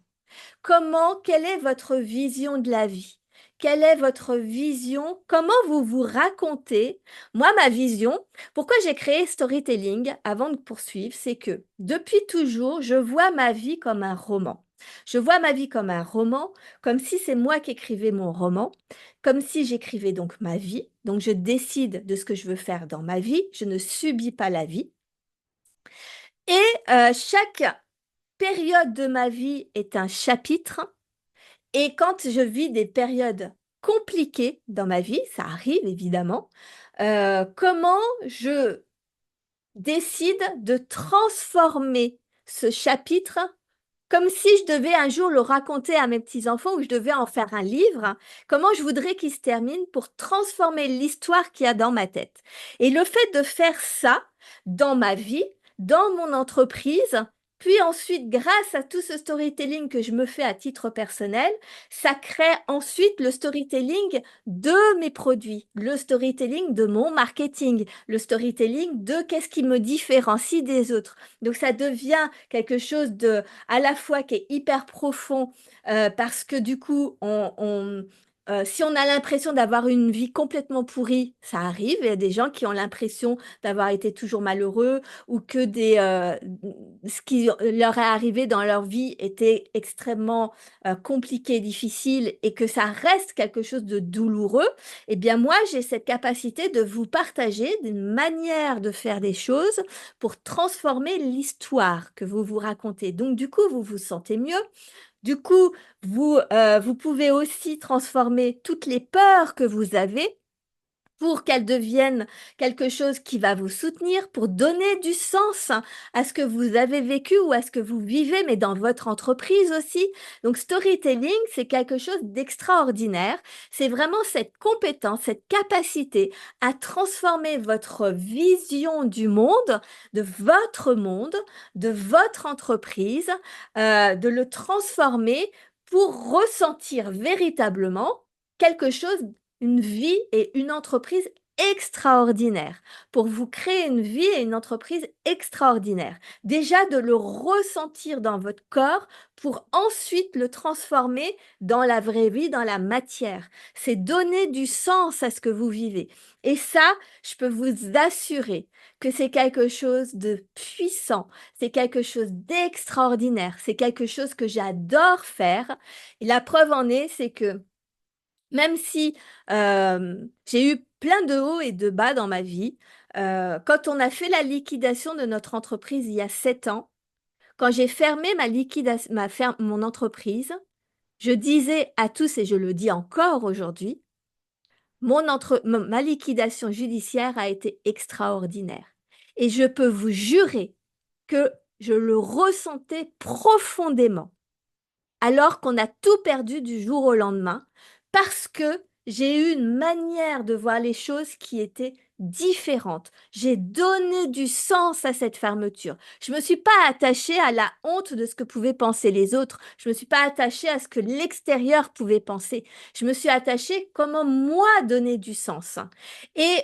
Quelle est votre vision de la vie? Quelle est votre vision? Comment vous vous racontez? Moi, ma vision, pourquoi j'ai créé Storytelling avant de poursuivre, c'est que depuis toujours, je vois ma vie comme un roman. Je vois ma vie comme un roman, comme si c'est moi qui écrivais mon roman, comme si j'écrivais donc ma vie. Donc, je décide de ce que je veux faire dans ma vie. Je ne subis pas la vie. Et chaque période de ma vie est un chapitre. Et quand je vis des périodes compliquées dans ma vie, ça arrive évidemment, comment je décide de transformer ce chapitre comme si je devais un jour le raconter à mes petits-enfants ou je devais en faire un livre, comment je voudrais qu'il se termine pour transformer l'histoire qu'il y a dans ma tête. Et le fait de faire ça dans ma vie, dans mon entreprise, puis ensuite, grâce à tout ce storytelling que je me fais à titre personnel, ça crée ensuite le storytelling de mes produits, le storytelling de mon marketing, le storytelling de qu'est-ce qui me différencie des autres. Donc ça devient quelque chose de à la fois qui est hyper profond parce que du coup, si on a l'impression d'avoir une vie complètement pourrie, ça arrive. Il y a des gens qui ont l'impression d'avoir été toujours malheureux ou que ce qui leur est arrivé dans leur vie était extrêmement compliqué, difficile et que ça reste quelque chose de douloureux. Eh bien, moi, j'ai cette capacité de vous partager des manières de faire des choses pour transformer l'histoire que vous vous racontez. Donc, du coup, vous vous sentez mieux. Du coup, vous pouvez aussi transformer toutes les peurs que vous avez pour qu'elle devienne quelque chose qui va vous soutenir, pour donner du sens à ce que vous avez vécu ou à ce que vous vivez, mais dans votre entreprise aussi. Donc, storytelling, c'est quelque chose d'extraordinaire. C'est vraiment cette compétence, cette capacité à transformer votre vision du monde, de votre entreprise, de le transformer pour ressentir véritablement quelque chose, une vie et une entreprise extraordinaire, pour vous créer une vie et une entreprise extraordinaire. Déjà de le ressentir dans votre corps pour ensuite le transformer dans la vraie vie, dans la matière. C'est donner du sens à ce que vous vivez. Et ça, je peux vous assurer que c'est quelque chose de puissant, c'est quelque chose d'extraordinaire, c'est quelque chose que j'adore faire. Et la preuve en est, c'est que même si j'ai eu plein de hauts et de bas dans ma vie, quand on a fait la liquidation de notre entreprise il y a 7 ans, quand j'ai fermé mon entreprise, je disais à tous, et je le dis encore aujourd'hui, ma liquidation judiciaire a été extraordinaire. Et je peux vous jurer que je le ressentais profondément alors qu'on a tout perdu du jour au lendemain, parce que j'ai eu une manière de voir les choses qui était différente. J'ai donné du sens à cette fermeture. Je ne me suis pas attachée à la honte de ce que pouvaient penser les autres. Je ne me suis pas attachée à ce que l'extérieur pouvait penser. Je me suis attachée comment moi donner du sens. Et,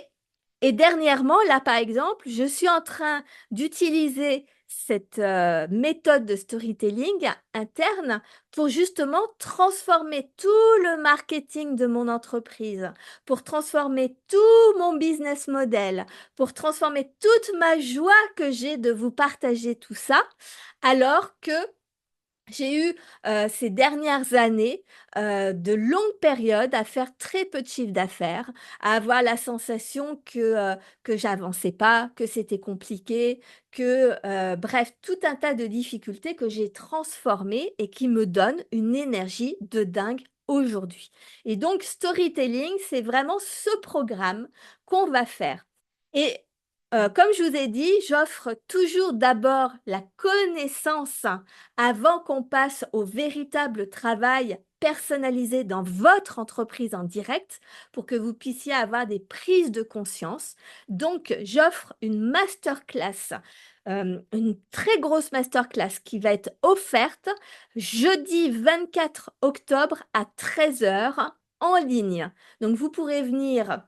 et dernièrement, là par exemple, je suis en train d'utiliser cette méthode de storytelling interne pour justement transformer tout le marketing de mon entreprise, pour transformer tout mon business model, pour transformer toute ma joie que j'ai de vous partager tout ça, alors que j'ai eu ces dernières années de longues périodes à faire très peu de chiffre d'affaires, à avoir la sensation que j'avançais pas, que c'était compliqué, bref, tout un tas de difficultés que j'ai transformées et qui me donnent une énergie de dingue aujourd'hui. Et donc, storytelling, c'est vraiment ce programme qu'on va faire. Et comme je vous ai dit, j'offre toujours d'abord la connaissance avant qu'on passe au véritable travail personnalisé dans votre entreprise en direct pour que vous puissiez avoir des prises de conscience. Donc, j'offre une masterclass, une très grosse masterclass qui va être offerte jeudi 24 octobre à 13 heures en ligne. Donc, vous pourrez venir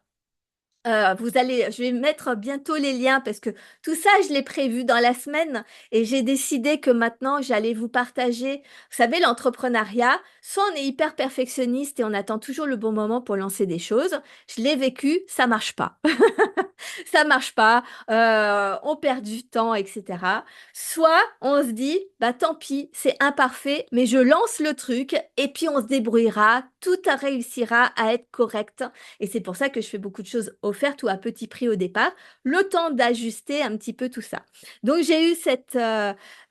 je vais mettre bientôt les liens parce que tout ça, je l'ai prévu dans la semaine et j'ai décidé que maintenant, j'allais vous partager. Vous savez, l'entrepreneuriat, soit on est hyper perfectionniste et on attend toujours le bon moment pour lancer des choses. Je l'ai vécu, ça marche pas. Ça marche pas, on perd du temps, etc. Soit on se dit, bah tant pis, c'est imparfait, mais je lance le truc et puis on se débrouillera, tout réussira à être correct. Et c'est pour ça que je fais beaucoup de choses offertes ou à petit prix au départ, le temps d'ajuster un petit peu tout ça. Donc j'ai eu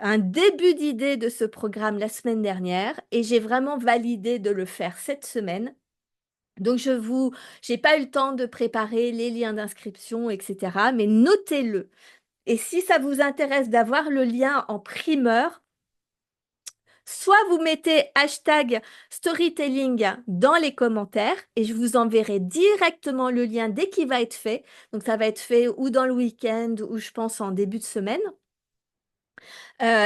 un début d'idée de ce programme la semaine dernière et j'ai vraiment validé de le faire cette semaine. Donc, j'ai pas eu le temps de préparer les liens d'inscription, etc. Mais notez-le. Et si ça vous intéresse d'avoir le lien en primeur, soit vous mettez hashtag storytelling dans les commentaires et je vous enverrai directement le lien dès qu'il va être fait. Donc, ça va être fait ou dans le week-end ou je pense en début de semaine.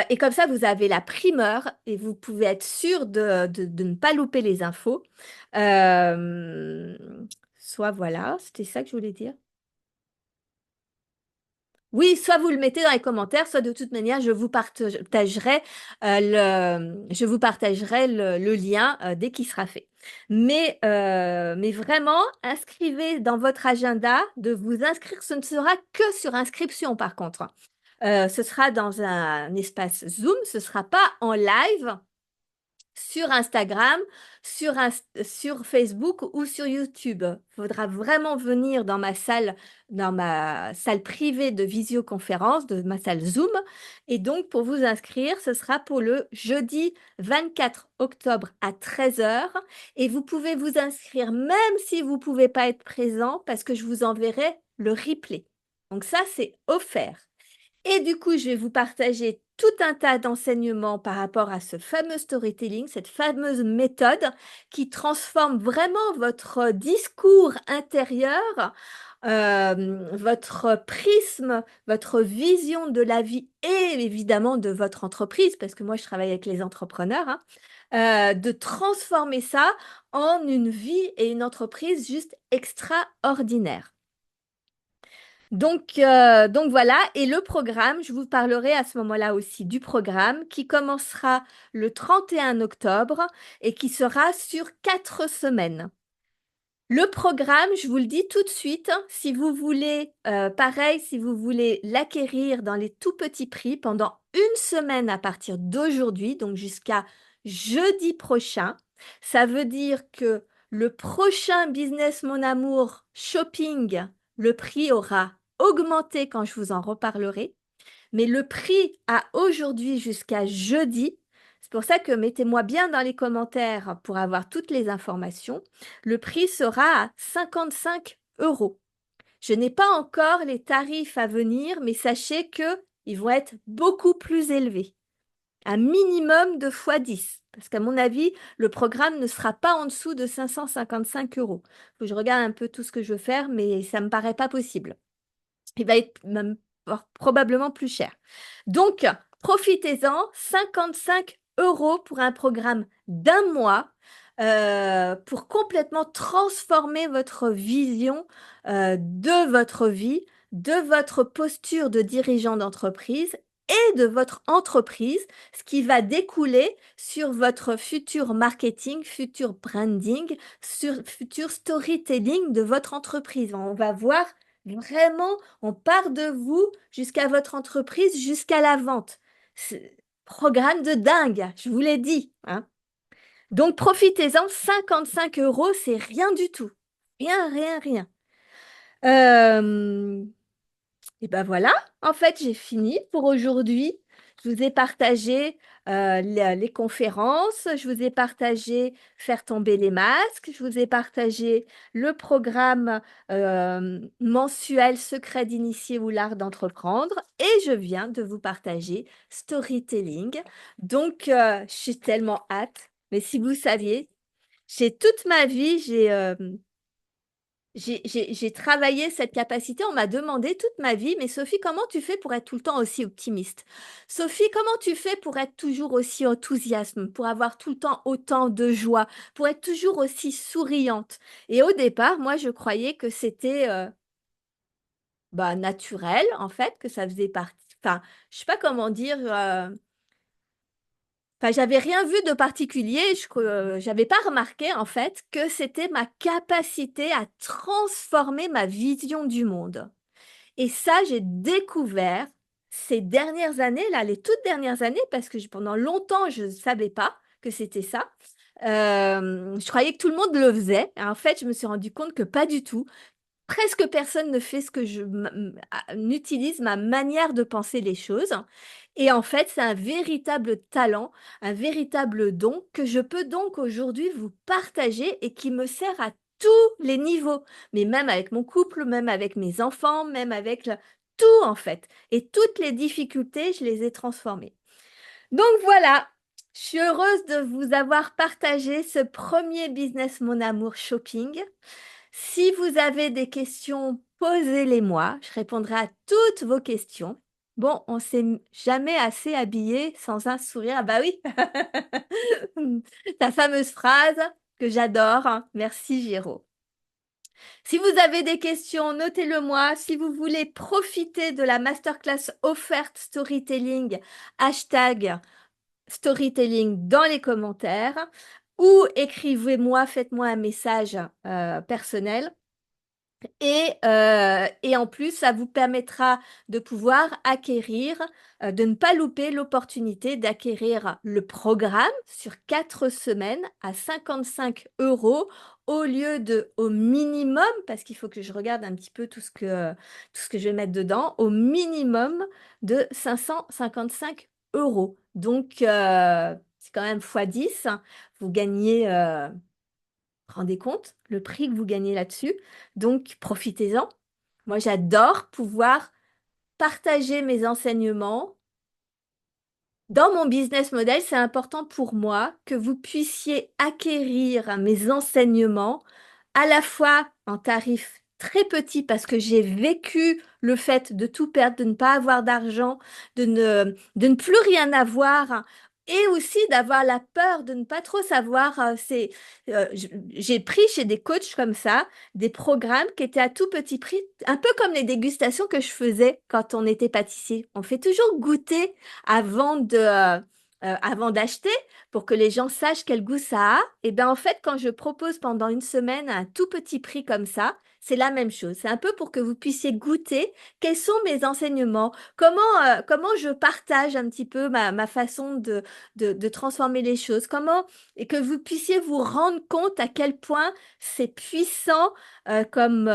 Et comme ça, vous avez la primeur et vous pouvez être sûr de ne pas louper les infos. Euh, Soit voilà, c'était ça que je voulais dire. Oui, soit vous le mettez dans les commentaires, soit de toute manière, je vous partagerai le lien dès qu'il sera fait. Mais vraiment, inscrivez dans votre agenda de vous inscrire. Ce ne sera que sur inscription, par contre. Ce sera dans un espace Zoom, ce ne sera pas en live. sur Instagram, sur Facebook ou sur YouTube. Il faudra vraiment venir dans ma salle privée de visioconférence, de ma salle Zoom. Et donc, pour vous inscrire, ce sera pour le jeudi 24 octobre à 13 heures. Et vous pouvez vous inscrire même si vous ne pouvez pas être présent parce que je vous enverrai le replay. Donc ça, c'est offert. Et du coup, je vais vous partager tout un tas d'enseignements par rapport à ce fameux storytelling, cette fameuse méthode qui transforme vraiment votre discours intérieur, votre prisme, votre vision de la vie et évidemment de votre entreprise, parce que moi, je travaille avec les entrepreneurs, hein, de transformer ça en une vie et une entreprise juste extraordinaire. Donc voilà, et le programme, je vous parlerai à ce moment-là aussi du programme qui commencera le 31 octobre et qui sera sur 4 semaines. Le programme, je vous le dis tout de suite, hein, si vous voulez, pareil, si vous voulez l'acquérir dans les tout petits prix pendant une semaine à partir d'aujourd'hui, donc jusqu'à jeudi prochain, ça veut dire que le prochain Business Mon Amour Shopping, le prix aura augmenté quand je vous en reparlerai. Mais le prix à aujourd'hui jusqu'à jeudi, c'est pour ça que mettez-moi bien dans les commentaires pour avoir toutes les informations. Le prix sera à 55 euros. Je n'ai pas encore les tarifs à venir, mais sachez qu'ils vont être beaucoup plus élevés. Un minimum de fois 10. Parce qu'à mon avis, le programme ne sera pas en dessous de 555 euros. Faut que je regarde un peu tout ce que je veux faire, mais ça ne me paraît pas possible. Il va être même probablement plus cher. Donc, profitez-en, 55 euros pour un programme d'un mois pour complètement transformer votre vision de votre vie, de votre posture de dirigeant d'entreprise et de votre entreprise, ce qui va découler sur votre futur marketing, futur branding, sur futur storytelling de votre entreprise. On va voir vraiment, on part de vous jusqu'à votre entreprise, jusqu'à la vente. Programme de dingue, je vous l'ai dit, hein. Donc profitez-en, 55 euros, c'est rien du tout. Rien, rien, rien. Euh, et ben voilà, en fait, j'ai fini pour aujourd'hui. Je vous ai partagé les conférences, je vous ai partagé faire tomber les masques, je vous ai partagé le programme mensuel Secret d'initié ou l'art d'entreprendre et je viens de vous partager Storytelling. Donc, je suis tellement hâte. Mais si vous saviez, j'ai toute ma vie, j'ai travaillé cette capacité. On m'a demandé toute ma vie, mais Sophie, comment tu fais pour être tout le temps aussi optimiste? Sophie, comment tu fais pour être toujours aussi enthousiaste, pour avoir tout le temps autant de joie, pour être toujours aussi souriante? Et au départ, moi, je croyais que c'était naturel, en fait, que ça faisait partie. Enfin, je sais pas comment dire. Enfin, j'avais rien vu de particulier. J'avais pas remarqué en fait que c'était ma capacité à transformer ma vision du monde. Et ça, j'ai découvert ces dernières années, là, les toutes dernières années, parce que pendant longtemps, je ne savais pas que c'était ça. Je croyais que tout le monde le faisait. Et en fait, je me suis rendu compte que pas du tout. Presque personne ne fait ce que n'utilise ma manière de penser les choses. Et en fait, c'est un véritable talent, un véritable don que je peux donc aujourd'hui vous partager et qui me sert à tous les niveaux, mais même avec mon couple, même avec mes enfants, même avec tout en fait. Et toutes les difficultés, je les ai transformées. Donc voilà, je suis heureuse de vous avoir partagé ce premier Business Mon Amour Shopping. Si vous avez des questions, posez-les-moi. Je répondrai à toutes vos questions. Bon, on s'est jamais assez habillé sans un sourire. Ah bah oui, ta fameuse phrase que j'adore, hein. Merci Géraud. Si vous avez des questions, notez-le moi. Si vous voulez profiter de la masterclass offerte storytelling, hashtag storytelling dans les commentaires ou écrivez-moi, faites-moi un message personnel. Et en plus, ça vous permettra de pouvoir acquérir, de ne pas louper l'opportunité d'acquérir le programme sur 4 semaines à 55 euros au lieu de au minimum, parce qu'il faut que je regarde un petit peu tout ce que je vais mettre dedans, au minimum de 555 euros. Donc, c'est quand même fois 10. Vous gagnez, rendez compte le prix que vous gagnez là-dessus. Donc, profitez-en. Moi, j'adore pouvoir partager mes enseignements. Dans mon business model, c'est important pour moi que vous puissiez acquérir mes enseignements à la fois en tarif très petit parce que j'ai vécu le fait de tout perdre, de ne pas avoir d'argent, de ne plus rien avoir. Et aussi d'avoir la peur de ne pas trop savoir. J'ai pris chez des coachs comme ça des programmes qui étaient à tout petit prix, un peu comme les dégustations que je faisais quand on était pâtissier. On fait toujours goûter avant d'acheter pour que les gens sachent quel goût ça a. Et bien en fait, quand je propose pendant une semaine un tout petit prix comme ça, c'est la même chose. C'est un peu pour que vous puissiez goûter quels sont mes enseignements, comment je partage un petit peu ma façon de transformer les choses, et que vous puissiez vous rendre compte à quel point c'est puissant comme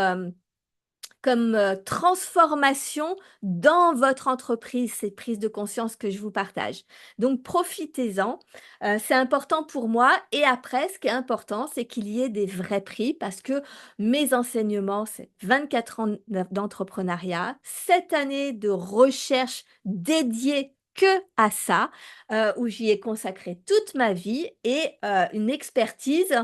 transformation dans votre entreprise, ces prises de conscience que je vous partage. Donc, profitez-en. C'est important pour moi. Et après, ce qui est important, c'est qu'il y ait des vrais prix parce que mes enseignements, c'est 24 ans d'entrepreneuriat, 7 années de recherche dédiée que à ça, où j'y ai consacré toute ma vie et une expertise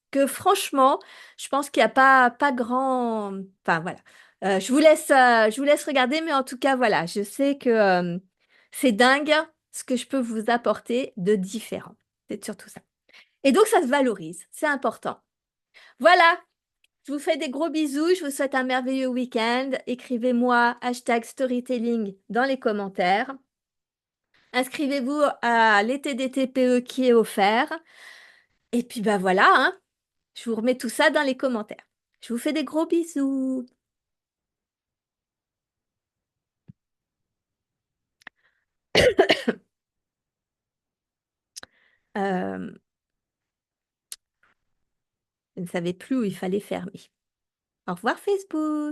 que franchement, je pense qu'il n'y a pas grand... Enfin, voilà. Je vous laisse regarder, mais en tout cas, voilà, je sais que c'est dingue ce que je peux vous apporter de différent. C'est surtout ça. Et donc, ça se valorise, c'est important. Voilà, je vous fais des gros bisous, je vous souhaite un merveilleux week-end. Écrivez-moi #storytelling dans les commentaires. Inscrivez-vous à l'été des TPE qui est offert. Et puis, bah voilà, hein, je vous remets tout ça dans les commentaires. Je vous fais des gros bisous. Euh, je ne savais plus où il fallait fermer. Au revoir Facebook.